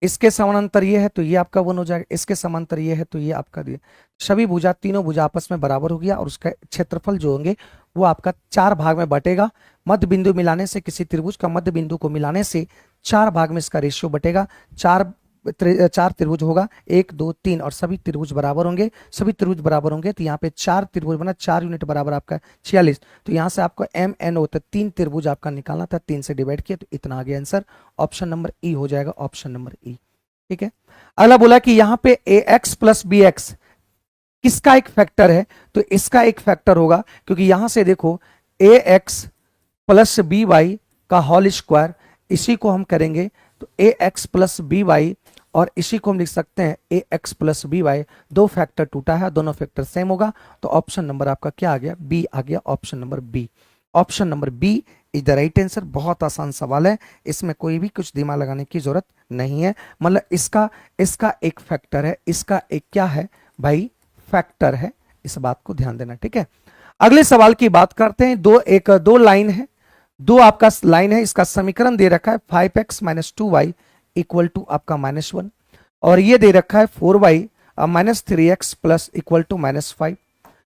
इसके समानांतर ये है तो ये आपका 1 हो जाएगा, इसके समांतर ये है तो ये आपका दिया। सभी भुजा, तीनों भुजा आपस में बराबर हो गया, और उसका क्षेत्रफल जो होंगे वो आपका 4 भाग में बटेगा। मध्य बिंदु मिलाने से, किसी त्रिभुज का मध्य बिंदु को मिलाने से 4 भाग में इसका रेशियो बटेगा। 4 त्रिभुज होगा, 1 2 3, और सभी त्रिभुज बराबर होंगे। सभी त्रिभुज बराबर होंगे तो यहाँ पे 4 त्रिभुज बना, 4 यूनिट बराबर आपका 46। तो यहाँ से आपको M N होता है, 3 त्रिभुज आपका निकालना था, 3 से डिवाइड किया तो इतना आ गया आंसर। ऑप्शन नंबर ई हो जाएगा, ऑप्शन नंबर ई, ठीक है। अगला बोला कि यहाँ पे ax प्लस बी एक्स किसका एक फैक्टर है, तो इसका एक फैक्टर होगा, क्योंकि यहां से देखो ax प्लस बी वाई का होल स्क्वायर, इसी को हम करेंगे तो ax प्लस बी वाई, और इसी को हम लिख सकते हैं ax plus b y. 2 factor टूटा है, दोनों फैक्टर सेम होगा, तो ऑप्शन नंबर आपका क्या आ गया, बी आ गया, option number B. Option number B is the right answer. बहुत आसान सवाल है, इसमें कोई भी कुछ दिमाग लगाने की जरूरत नहीं है। मतलब इसका एक फैक्टर है, इसका एक क्या है भाई, फैक्टर है, इस बात को ध्यान देना, ठीक है। अगले सवाल की बात करते हैं। दो लाइन है, दो आपका लाइन है, इसका समीकरण दे रखा है 5x - 2y इक्वल टू आपका -1, और ये दे रखा है 4y - 3x plus equal to -5।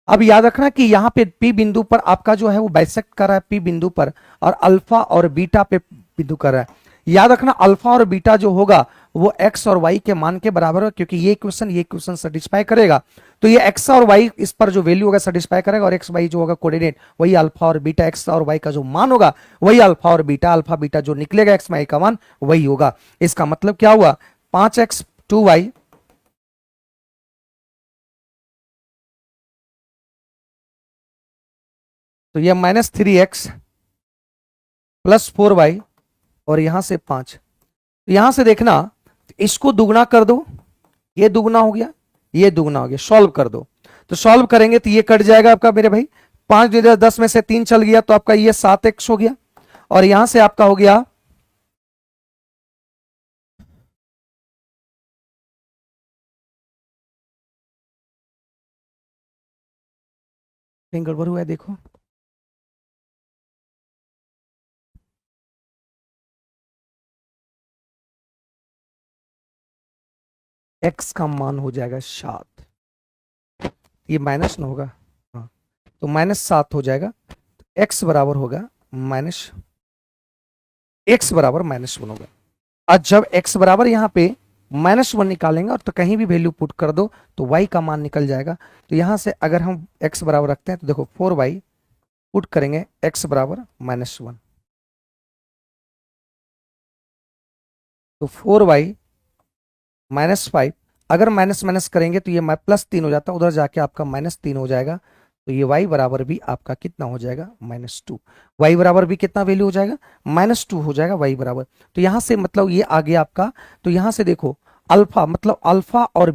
अब याद रखना कि यहाँ पे P बिंदु पर आपका जो है वो बाइसेक्ट कर रहा है P बिंदु पर, और अल्फा और बीटा पे बिंदु कर रहा है। याद रखना अल्फा और बीटा जो होगा वो x और y के मान के बराबर है, क्योंकि ये इक्वेशन सेटिस्फाई करेगा। तो ये x और y इस पर जो वैल्यू होगा सेटिस्फाई करेगा, और x y जो होगा कोऑर्डिनेट वही अल्फा और बीटा, x और y का जो मान होगा वही अल्फा बीटा जो निकलेगा x y का मान वही होगा। इसका मतलब क्या हुआ, 5x 2y तो ये -3x प्लस 4y और यहां से 5। तो यहां से देखना, इसको दुगना कर दो, ये दुगना हो गया, ये दुगना हो गया, सॉल्व कर दो। तो सॉल्व करेंगे तो ये कट जाएगा आपका मेरे भाई, 5 में से 3 चल गया तो आपका ये 7x हो गया, और यहां से आपका हो गया कहीं गड़बड़ हुआ है देखो, x का मान हो जाएगा 7, ये माइनस ना होगा, हाँ, तो -7 हो जाएगा, x बराबर होगा माइनस, x बराबर -1 होगा। आज जब x बराबर यहाँ पे -1 निकालेंगे और तो कहीं भी वैल्यू पुट कर दो तो y का मान निकल जाएगा। तो यहां से अगर हम x बराबर रखते हैं तो देखो 4y पुट करेंगे x बराबर -1, तो 4y -5, अगर माइनस माइनस करेंगे तो ये +3 हो जाता है, उधर जाके आपका -3 हो जाएगा। तो ये y बराबर भी आपका कितना हो जाएगा, -2। y बराबर भी कितना वैल्यू हो जाएगा, -2 हो जाएगा y बराबर। तो यहां से मतलब ये आ गया आपका। तो यहां से देखो अल्फा मतलब अल्फा और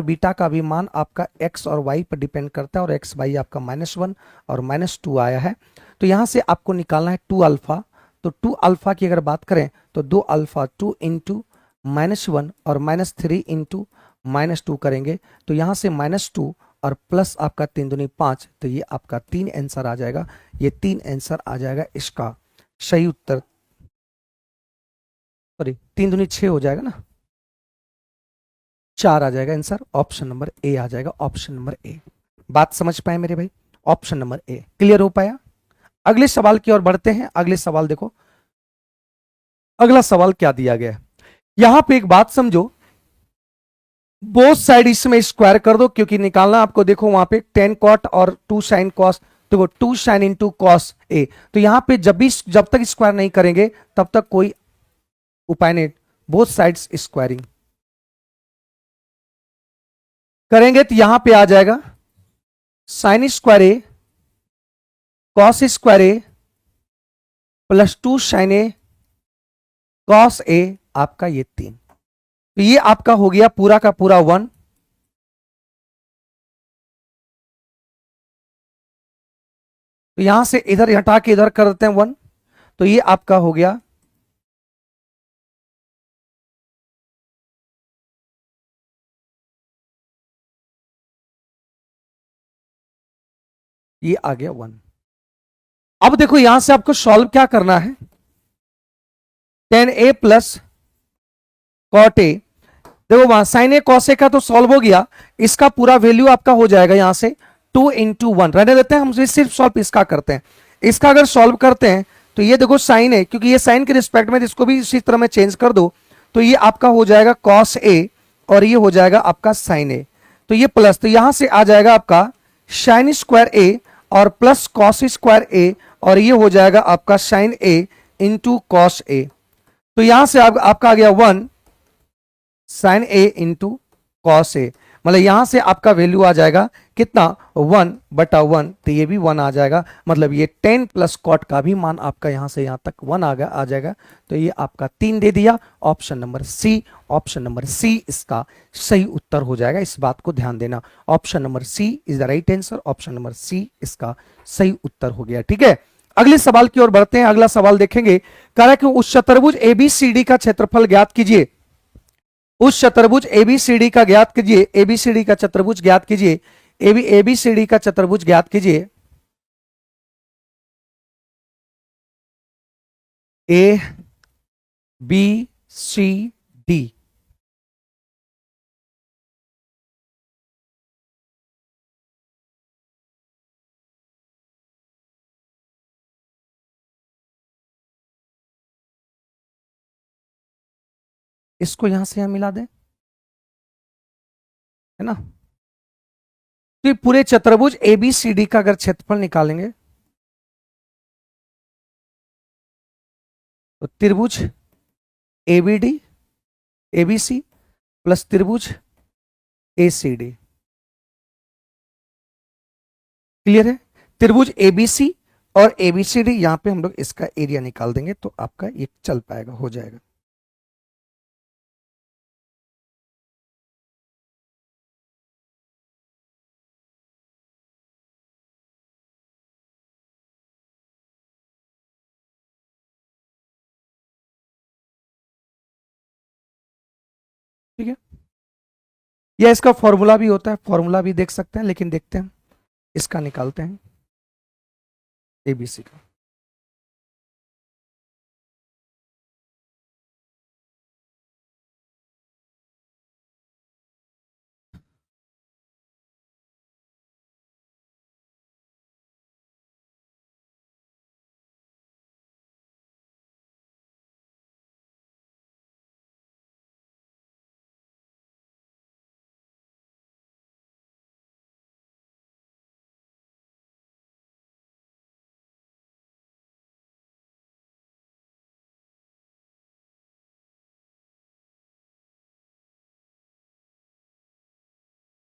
बीटा का भी मान आपका x और y पर डिपेंड करता है, और x y आपका -1 और -2 आया है। तो यहां से आपको निकालना है 2 अल्फा। तो 2 अल्फा की अगर बात करें तो 2 अल्फा 2 इंटू -1 और -3 इंटू -2 करेंगे, तो यहां से -2 और प्लस आपका 3 दूनी 5, तो ये आपका 3 आंसर आ जाएगा। ये 3 आंसर आ जाएगा इसका सही उत्तर, सॉरी 3 दूनी 6 हो जाएगा ना, 4 आ जाएगा आंसर, ऑप्शन नंबर ए आ जाएगा, ऑप्शन नंबर ए। बात समझ पाए मेरे भाई, ऑप्शन नंबर ए क्लियर हो पाया। अगले सवाल की ओर बढ़ते हैं। अगले सवाल देखो, अगला सवाल क्या दिया गया है, यहां पे एक बात समझो, बोथ साइड इसमें स्क्वायर कर दो, क्योंकि निकालना आपको, देखो वहां पे 10 कॉट और 2 साइन कॉस, देखो 2 साइन इंटू कॉस ए। तो यहां पे जब तक स्क्वायर नहीं करेंगे तब तक कोई उपाय नहीं, बोथ साइड्स स्क्वायरिंग करेंगे तो यहां पे आ जाएगा sine square A cos square A plus 2 sign A cos A, आपका ये 3। तो ये आपका हो गया पूरा का पूरा 1। तो यहां से इधर हटा के इधर कर देते हैं 1, तो ये आपका हो गया ये आ गया 1। अब देखो यहां से आपको सॉल्व क्या करना है, 10a प्लस कॉट ए, देखो वहां साइन ए कॉस ए का तो सॉल्व हो गया, इसका पूरा वैल्यू आपका हो जाएगा यहां से 2 इंटू 1, रहने देते हैं, हम सिर्फ सॉल्व इसका करते हैं। इसका अगर सॉल्व करते हैं तो ये देखो साइन है, क्योंकि ये साइन के रिस्पेक्ट में, इसको भी इसी तरह में चेंज कर दो, तो ये आपका हो जाएगा कॉस ए और ये हो जाएगा आपका साइन ए। तो ये प्लस, तो यहां से आ जाएगा आपका साइन स्क्वायर ए और प्लस कॉस स्क्वायर ए, और ये हो जाएगा आपका sign A into cos A. तो यहां से आपका आ गया 1 sign A into cos A, मतलब यहां से आपका वैल्यू आ जाएगा कितना, 1/1, तो ये भी 1 आ जाएगा, मतलब ये 10 प्लस कॉट का भी मान आपका यहां से यहां तक 1 आ जाएगा। तो ये आपका 3 दे दिया, option number C, option number C इसका सही उत्तर हो जाएगा। इस बात को ध्यान देना, option number C is the right answer, option number C इसका सही उत्तर हो गया। ठीक है, अगले सवाल की ओर बढ़ते हैं। अगला सवाल देखेंगे, कह रहा है कि उस चतुर्भुज एबीसीडी का क्षेत्रफल ज्ञात कीजिए, उस चतुर्भुज एबीसीडी का ज्ञात कीजिए, एबीसीडी का चतुर्भुज ज्ञात कीजिए, एबीसीडी का चतुर्भुज ज्ञात कीजिए, ए बी सी डी। इसको यहां से यहां मिला दें, है ना। तो ये पूरे चतुर्भुज ABCD का अगर क्षेत्रफल निकालेंगे तो त्रिभुज ABD ABC प्लस त्रिभुज ACD, क्लियर है। त्रिभुज ABC और ABCD यहां पे हम लोग इसका एरिया निकाल देंगे तो आपका ये चल पाएगा, हो जाएगा। ठीक है, या इसका फॉर्मूला भी होता है, फॉर्मूला भी देख सकते हैं, लेकिन देखते हैं इसका निकालते हैं ABC का।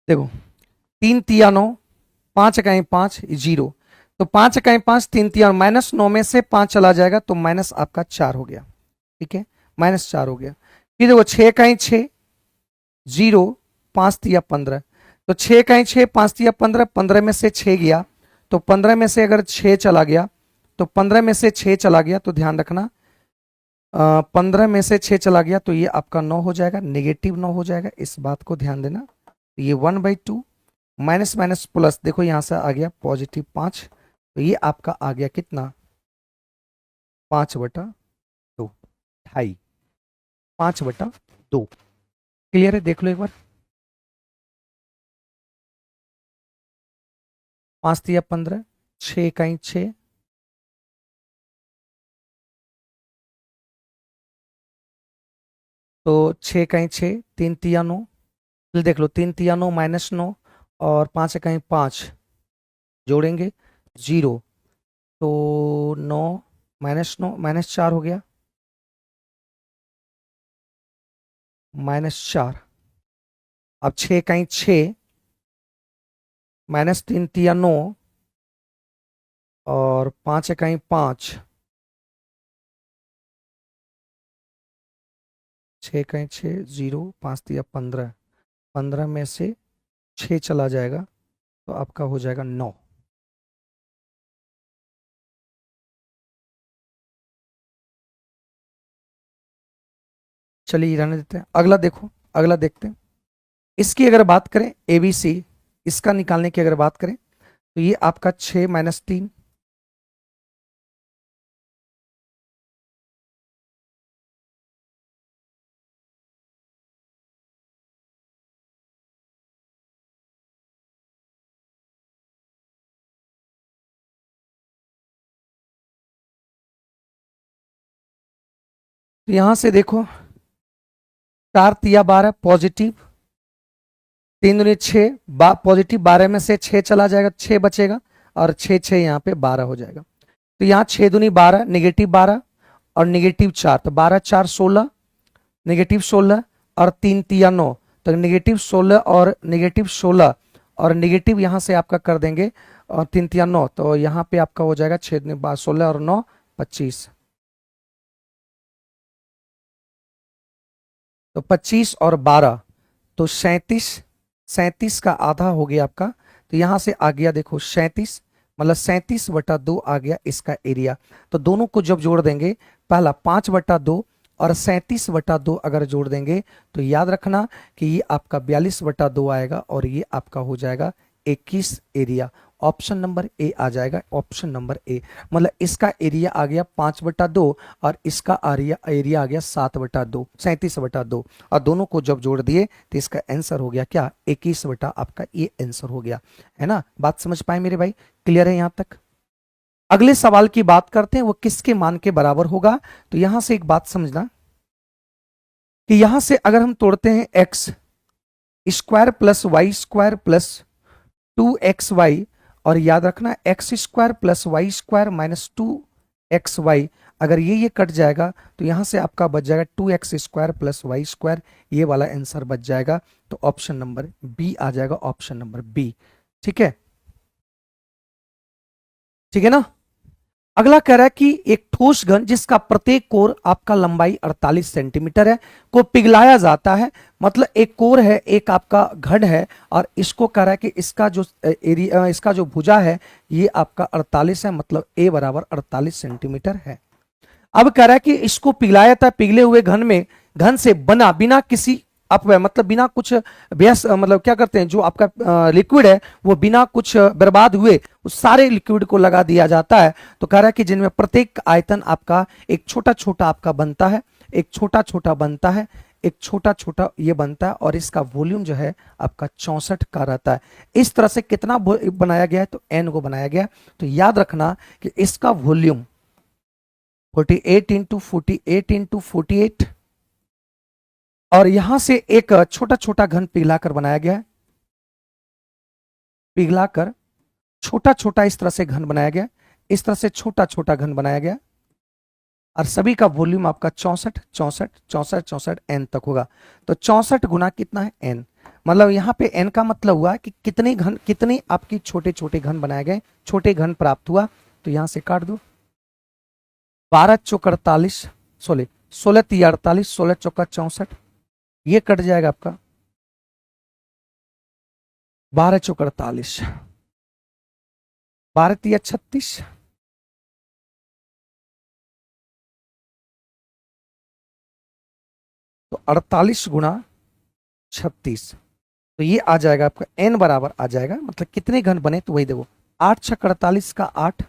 देखो 3 तिया 9, 5 इकाई 5 जीरो, तो 5 इकाई 5 3 तिया -9 में से 5 चला जाएगा तो माइनस आपका 4 हो गया। ठीक है, -4 हो गया। फिर देखो 6 इकाई 6 जीरो, 5 तिया 15, तो 6 इकाई 6 5 तिया 15, 15 में से 6 गया तो 15 में से अगर 6 चला गया तो 15 में से 6 चला गया तो ध्यान रखना 15 में से 6 चला गया तो ये आपका 9 हो जाएगा, नेगेटिव 9 हो जाएगा, इस बात को ध्यान देना। ये 1/2 माइनस माइनस प्लस, देखो यहां से आ गया +5, तो ये आपका आ गया कितना 5/2, 2.5, 5/2। क्लियर है, देख लो एक बार। 5 तिया 15, 6 इकाई 6, तो 6 इकाई 6, 3 तिया 9, देख लो 3 तिया 9 -9 और 5 इकाई 5 जोड़ेंगे 0, तो 9 -9 -4 हो गया, -4। अब 6 इकाई 6 -3 तिया 9 और 5 इकाई 5, 6 इकाई 6 0, 5 तिया 15, 15 में से 6 चला जाएगा तो आपका हो जाएगा 9। चलिए रहने देते हैं, अगला देखो, अगला देखते हैं। इसकी अगर बात करें ABC, इसका निकालने की अगर बात करें तो ये आपका 6 -3, तो यहां से देखो 4 तिया 12 पॉजिटिव, 3 दूनी 6 पॉजिटिव, 12 में से 6 चला जाएगा 6 बचेगा और 6 यहाँ पे 12 हो जाएगा। तो यहाँ 6 दूनी 12, -12 और -4, तो 12 4 16, -16 और 3 तिया 9, तो -16 और -16 और नेगेटिव यहाँ से आपका कर देंगे और 3 तिया 9, तो यहाँ पे आपका हो जाएगा 6 दूनी 16 और 9 25, तो 25 और 12 तो 37, 37 का आधा हो गया आपका, तो यहां से आ गया देखो 37, मतलब 37/2 आ गया इसका एरिया। तो दोनों को जब जोड़ देंगे, पहला 5/2 और 37/2 अगर जोड़ देंगे तो याद रखना कि ये आपका 42/2 आएगा और ये आपका हो जाएगा 21 एरिया। ऑप्शन नंबर ए आ जाएगा, ऑप्शन नंबर ए, मतलब इसका एरिया आ गया 5/2 और इसका एरिया आ गया 7/2, 37/2, और दोनों को जब जोड़ दिए तो इसका आंसर हो गया क्या 21 बटा, आपका ये आंसर हो गया, है ना। बात समझ पाए मेरे भाई, क्लियर है यहां तक। अगले सवाल की बात करते हैं, वो किसके मान के बराबर होगा। तो यहां से एक बात समझना, कि यहां से अगर हम तोड़ते हैं x square plus y square plus 2xy, और याद रखना x square plus y square minus 2xy, अगर ये कट जाएगा तो यहां से आपका बच जाएगा 2x square plus y square, ये वाला आंसर बच जाएगा। तो ऑप्शन नंबर बी आ जाएगा, ऑप्शन नंबर बी। ठीक है, ठीक है ना। अगला कह रहा है कि एक ठोस घन जिसका प्रत्येक कोर आपका लंबाई 48 सेंटीमीटर है को पिघलाया जाता है, मतलब एक कोर है, एक आपका घन है, और इसको कह रहा है कि इसका जो एरिया, इसका जो भुजा है ये आपका 48 है, मतलब ए बराबर 48 सेंटीमीटर है। अब कह रहा है कि इसको पिघलाया था, पिघले हुए घन में, घन से बना बिना किसी अपव्यय, मतलब बिना कुछ व्यस्त, मतलब क्या करते हैं, जो आपका लिक्विड है वो बिना कुछ बर्बाद हुए उस सारे लिक्विड को लगा दिया जाता है। तो कह रहा है कि जिनमें प्रत्येक आयतन आपका एक छोटा छोटा आपका बनता है, एक छोटा छोटा बनता है, एक छोटा छोटा ये बनता है, और इसका वॉल्यूम जो है आपका 64 का रहता है। इस तरह से कितना बनाया गया है, तो एन को बनाया गया। तो याद रखना कि इसका वॉल्यूम 48 इंटू 48 इंटू 48, और यहां से एक छोटा छोटा घन पिघलाकर बनाया गया है, पिघलाकर छोटा छोटा इस तरह से घन बनाया गया, इस तरह से छोटा छोटा घन बनाया गया, और सभी का वॉल्यूम आपका 64 64 64 64 एन तक होगा। तो 64 गुना कितना है, एन, मतलब यहाँ पे एन का मतलब हुआ कि कितने घन, कितने आपकी छोटे छोटे घन बनाए गए, छोटे घन प्राप्त हुआ। तो यहां से काट दो, 12 चौक 48, 16 16 तिया 48, 16 चौका 64, ये कट जाएगा आपका 12 चौक 48, 12 तिया 36, तो 48 गुना 36, तो ये आ जाएगा आपका एन बराबर आ जाएगा, मतलब कितने घन बने, तो वही देखो 8 छक 48 का 8,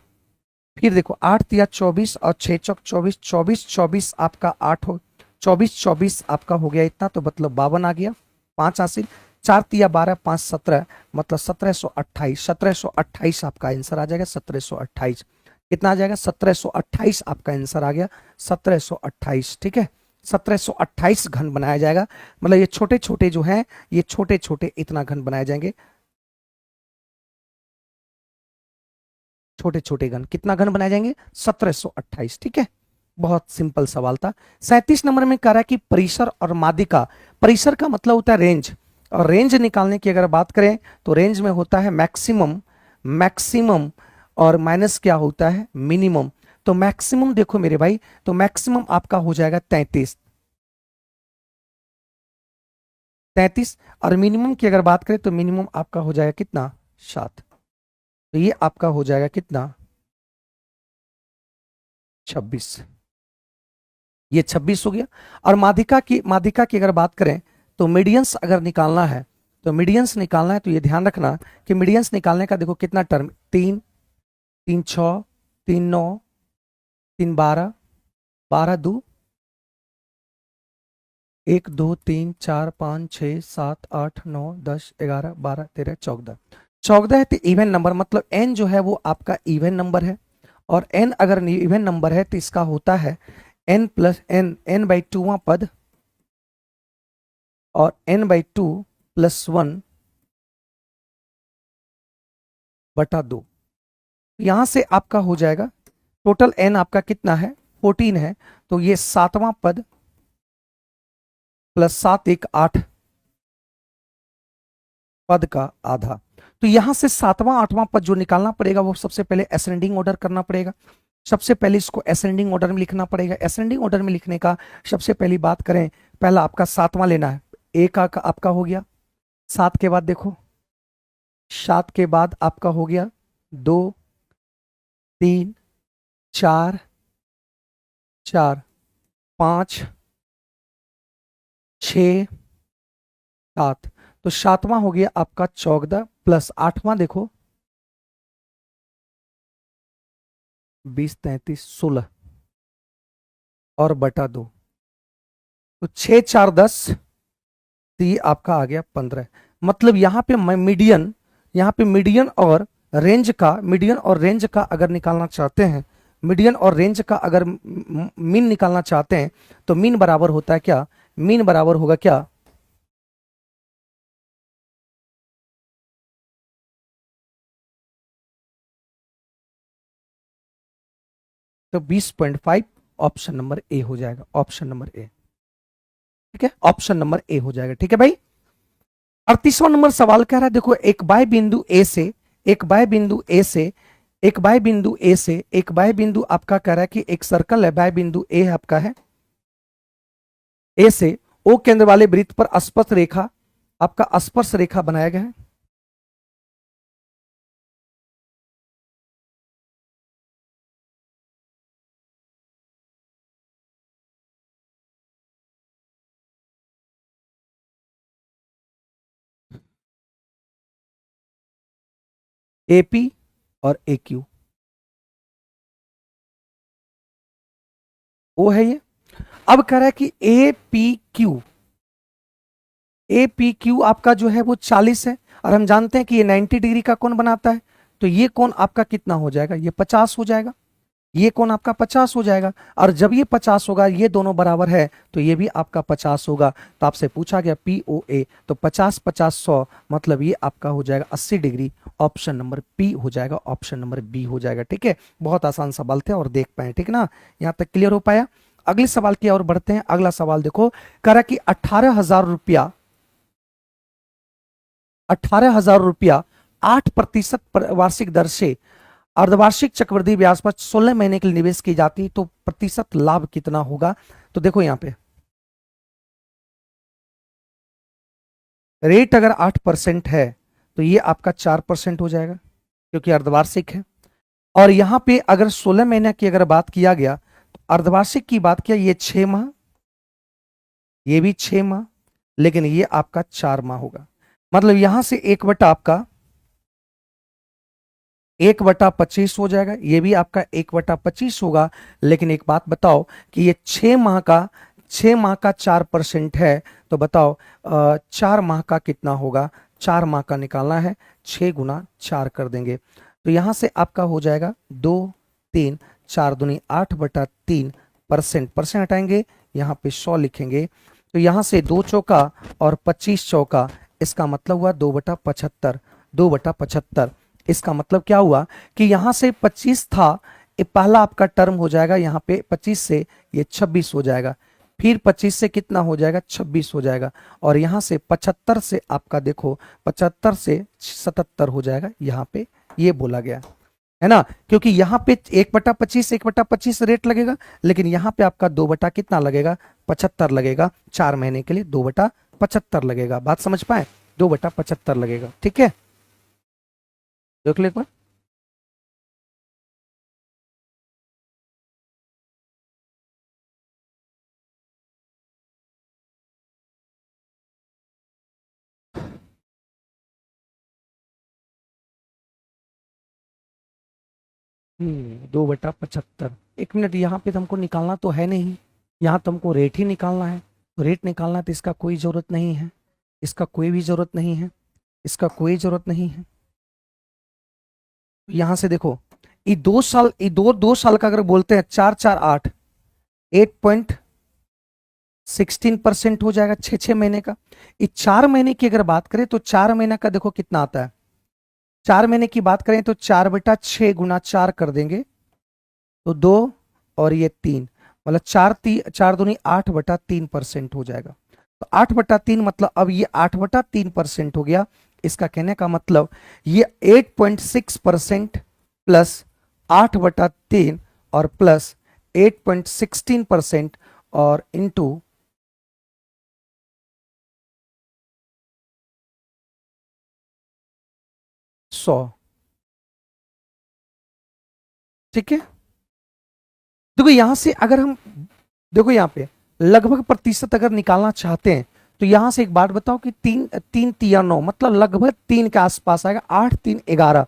फिर देखो 8 तिया 24 और 6 चौक 24, 24 24 आपका 8 हो, 24 24 आपका हो गया इतना, तो मतलब 52 आ गया, 5 हासिल, 4 तिया 12, 5 17, मतलब 1728, 1728 आपका आंसर आ जाएगा, 1728 कितना आ जाएगा, 1728 आपका आंसर आ गया, 1728। ठीक है, 1728 घन बनाया जाएगा, मतलब ये छोटे छोटे जो हैं, ये छोटे छोटे इतना घन बनाए जाएंगे, छोटे छोटे घन कितना घन बनाए जाएंगे, 1728। ठीक है, बहुत सिंपल सवाल था। 37 नंबर में कह रहा है कि परिसर और माध्यिका, परिसर का मतलब होता है रेंज, और रेंज निकालने की अगर बात करें तो रेंज में होता है मैक्सिमम, मैक्सिमम, और माइनस क्या होता है, मिनिमम। तो मैक्सिमम देखो मेरे भाई, तो मैक्सिमम आपका हो जाएगा 33, 33, और मिनिमम की अगर बात करें तो मिनिमम आपका हो जाएगा कितना, 7, तो ये आपका हो जाएगा कितना, 26, ये 26 हो गया। और माध्यिका की अगर बात करें तो मीडियंस अगर निकालना है, तो मीडियंस निकालना है, तो ये ध्यान रखना कि मीडियंस निकालने का देखो कितना टर्म, 3 3 6 3 9 3 12, 12 2 1 2 3 4 5 6 7 8 9 10 11 12 13 14, 14 है तो इवन नंबर, मतलब एन जो है वो आपका इवन नंबर है, और एन अगर इवन नंबर है तो इसका होता है N plus N, N by 2वां पद, और एन बाई 2 प्लस 1 बटा 2, यहां से आपका हो जाएगा टोटल एन आपका कितना है, 14 है, तो ये 7वां पद प्लस 7 1 8 पद का आधा। तो यहां से 7वां 8वां पद जो निकालना पड़ेगा वो सबसे पहले असेंडिंग ऑर्डर करना पड़ेगा, सबसे पहले इसको असेंडिंग ऑर्डर में लिखना पड़ेगा। असेंडिंग ऑर्डर में लिखने का सबसे पहली बात करें, पहला आपका 7वां लेना है, एक का आपका हो गया, 7 के बाद देखो, 7 के बाद आपका हो गया 2 3 4 4 5 6 7, तो 7वां हो गया आपका 14 प्लस 8वां देखो 20 33 16 और बटा 2, तो 6 4 10, तो ये आपका आ गया 15। मतलब यहाँ पे मीडियन, यहाँ पे मीडियन और रेंज का, मीडियन और रेंज का अगर निकालना चाहते हैं, मीडियन और रेंज का अगर मीन निकालना चाहते हैं, तो मीन बराबर होता है क्या, मीन बराबर होगा क्या, तो 20.5 ऑप्शन नंबर ए हो जाएगा, ऑप्शन नंबर ए। ठीक है, ऑप्शन नंबर ए हो जाएगा। ठीक है भाई। 38वां नंबर सवाल कह रहा है, देखो एक बाह्य बिंदु ए से, एक बाह्य बिंदु ए से, एक बाह्य बिंदु ए से, एक बाह्य बिंदु आपका कह रहा है कि एक सर्कल है, बाह्य बिंदु ए आपका है, ए से ओ केंद्र वाले वृत्त पर स्पर्श रेखा, आपका स्पर्श रेखा बनाया गया है। एपी और ए क्यू, ओ है ये। अब कह रहा है कि A P Q, A P Q आपका जो है वो 40 है, और हम जानते हैं कि ये 90 डिग्री का कोण बनाता है, तो ये कोण आपका कितना हो जाएगा, ये 50 हो जाएगा, ये कोण आपका 50 हो जाएगा। और जब ये 50 होगा, ये दोनों बराबर है, तो ये भी आपका 50 होगा। तो आपसे पूछा गया पी ओ ए, तो 50 50 100, मतलब ये आपका हो जाएगा 80 डिग्री। ऑप्शन नंबर पी हो जाएगा, ऑप्शन नंबर बी हो जाएगा। ठीक है, बहुत आसान सवाल थे और देख पाए, ठीक ना, यहां तक क्लियर हो पाया। अगले सवाल की ओर बढ़ते हैं। अगला सवाल देखो, करा कि 18,000 रुपया, 18,000 रुपया 8% वार्षिक दर से अर्धवार्षिक चक्रवृद्धि ब्याज पर 16 महीने के लिए निवेश की जाती है, तो प्रतिशत लाभ कितना होगा। तो देखो यहां पे रेट अगर 8% है, तो ये आपका 4% हो जाएगा, क्योंकि अर्धवार्षिक है। और यहां पे अगर 16 महीने की अगर बात किया गया, तो अर्धवार्षिक की बात किया, ये 6 माह, ये भी 6 माह, लेकिन ये आपका 4 माह होगा। मतलब यहां से 1/25 हो जाएगा, ये भी आपका 1/25 होगा। लेकिन एक बात बताओ कि ये 6 माह का 4% है, तो बताओ 4 माह का कितना होगा। 4 माह का निकालना है, 6 गुना 4 कर देंगे, तो यहां से आपका हो जाएगा 2 3 4 दूनी 8/3%, परसेंट हटाएंगे, यहां पे 100 लिखेंगे, तो यहां से 2 चौका और 25 चौका, इसका मतलब हुआ 2/75, 2/75। इसका मतलब क्या हुआ कि यहां से 25 था, ये पहला आपका टर्म हो जाएगा, यहां पे 25 से ये 26 हो जाएगा, फिर 25 से कितना हो जाएगा, 26 हो जाएगा, और यहां से 75 से आपका देखो 75 से 77 हो जाएगा, यहां पे ये बोला गया है ना, क्योंकि यहां पे 1/25 रेट लगेगा, लेकिन यहां पे आपका 2 बटा कितना लगेगा, 75 लगेगा, 4 महीने के लिए 2/75 लगेगा। बात समझ पाए, 2/75 लगेगा। ठीक है, देख लो एक बार। हम्म, 2/75। एक मिनट, यहाँ पे तुमको निकालना तो है नहीं, यहाँ तुमको रेट ही निकालना है। तो रेट निकालना, तो इसका कोई जरूरत नहीं है, इसका कोई भी जरूरत नहीं है, इसका कोई जरूरत नहीं है। यहां से देखो, ये 2 साल, ये 2 साल का अगर बोलते हैं, 4 4 8, 8.16% हो जाएगा, 6 6 महीने का। ये 4 महीने की अगर बात करें, तो 4 महीने का देखो कितना आता है। 4 महीने की बात करें तो 4/6 गुना 4 कर देंगे, तो 2 और ये 3, मतलब 4 दूनी 8/3% हो जाएगा। तो 8/3 मतलब अब ये 8/3% हो गया। इसका कहने का मतलब ये 8.6% प्लस 8/3 और प्लस 8.16% और इंटू 100। ठीक है, देखो यहां से अगर हम, देखो यहां पे लगभग प्रतिशत अगर निकालना चाहते हैं, तो यहां से एक बात बताओ कि 3 3 3 9, मतलब लगभग 3 के आसपास आएगा, 8 3 11।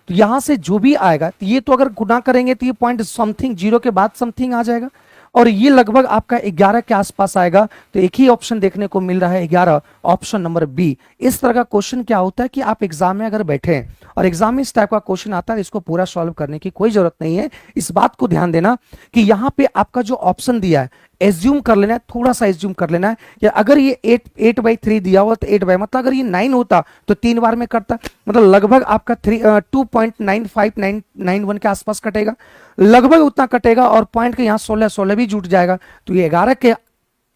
तो यहां से जो भी आएगा, तो ये तो अगर गुना करेंगे तो ये पॉइंट समथिंग, जीरो के बाद समथिंग आ जाएगा, और ये लगभग आपका 11 के आसपास आएगा। तो एक ही ऑप्शन देखने को मिल रहा है, 11, ऑप्शन नंबर बी। इस तरह का क्वेश्चन क्या होता है कि आप एग्जाम में अगर बैठे हैं और एग्जाम में इस टाइप का क्वेश्चन आता है, इसको पूरा सॉल्व करने की कोई जरूरत नहीं है। इस बात को ध्यान देना कि यहां पे आपका जो ऑप्शन दिया है एज्यूम कर लेना है, थोड़ा सा एज्यूम कर लेना है कि अगर ये 8/3 दिया हुआ तो 8 बाई मतलब अगर ये 9 होता तो 3 बार में कटता, मतलब लगभग आपका 2.95991 के आसपास कटेगा, लगभग उतना कटेगा। और पॉइंट के यहाँ 16 भी जुट जाएगा, तो ये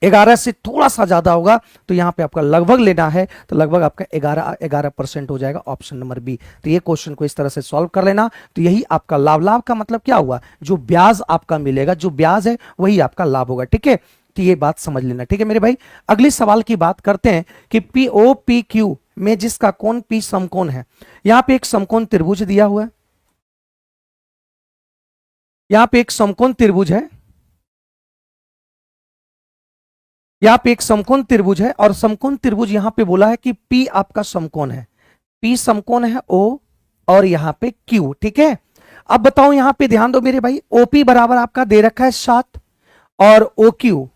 11 से थोड़ा सा ज्यादा होगा, तो यहां पे आपका लगभग लेना है, तो लगभग आपका 11% हो जाएगा, ऑप्शन नंबर बी। तो ये क्वेश्चन को इस तरह से सॉल्व कर लेना। तो यही आपका लाभ, लाभ का मतलब क्या हुआ, जो ब्याज आपका मिलेगा, जो ब्याज है वही आपका लाभ होगा, ठीक है। तो ये बात समझ लेना, ठीक है मेरे भाई। अगले सवाल की बात करते हैं कि पीओ पी क्यू में जिसका कोण पी समकोण है, यहां पे एक समकोण त्रिभुज दिया हुआ है, यहां पे एक समकोण त्रिभुज है, यहां पे एक समकोण त्रिभुज है, और समकोण त्रिभुज यहां पे बोला है कि P आपका समकोण है, P समकोण है O, और यहां पे Q, ठीक है। अब बताओ यहां पे ध्यान दो मेरे भाई, OP बराबर आपका दे रखा है 7, और OQ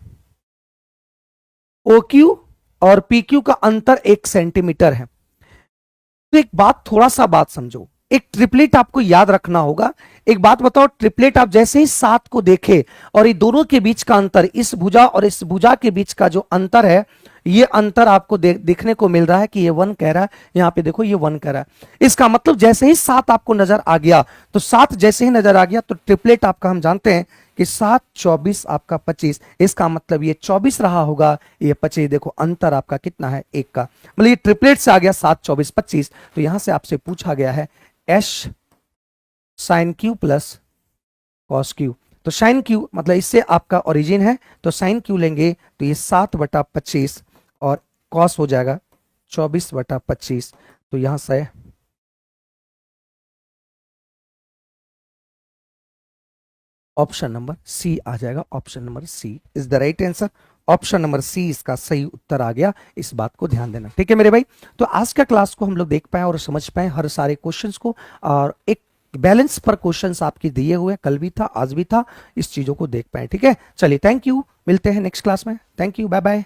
और PQ का अंतर 1 सेंटीमीटर है। तो एक बात, थोड़ा सा बात समझो, एक ट्रिपलेट आपको याद रखना होगा। एक बात बताओ, ट्रिपलेट आप जैसे ही 7 को देखे और ये दोनों के बीच का अंतर, इस भुजा और इस भुजा के बीच का जो अंतर है, ये अंतर आपको देखने को मिल रहा है कि ये 1 कह रहा है, यहां पे देखो ये 1 कह रहा है। इसका मतलब जैसे ही 7 आपको नजर आ गया, तो 7 जैसे ही नजर आ गया तो ट्रिपलेट आपका हम जानते हैं कि 7 24 आपका 25, इसका मतलब ये 24 रहा होगा, ये 25, देखो अंतर आपका कितना है, 1 का, मतलब ये ट्रिपलेट से आ गया 7 24 25। तो यहां से आपसे पूछा गया है S sine Q plus cos Q. तो साइन क्यू मतलब इससे आपका ओरिजिन है, तो साइन क्यू लेंगे तो ये 7/25 और कॉस हो जाएगा 24/25। तो यहां से ऑप्शन नंबर सी आ जाएगा, option number C is the right answer. Option number C इसका सही उत्तर आ गया, इस बात को ध्यान देना, ठीक है मेरे भाई। तो आज का क्लास को हम लोग देख पाए और समझ पाए हर सारे क्वेश्चंस को, और एक बैलेंस पर क्वेश्चंस आपके दिए हुए, कल भी था आज भी था, इस चीजों को देख पाए, ठीक है। चलिए थैंक यू, मिलते हैं नेक्स्ट क्लास में, थैंक यू, बाय बाय।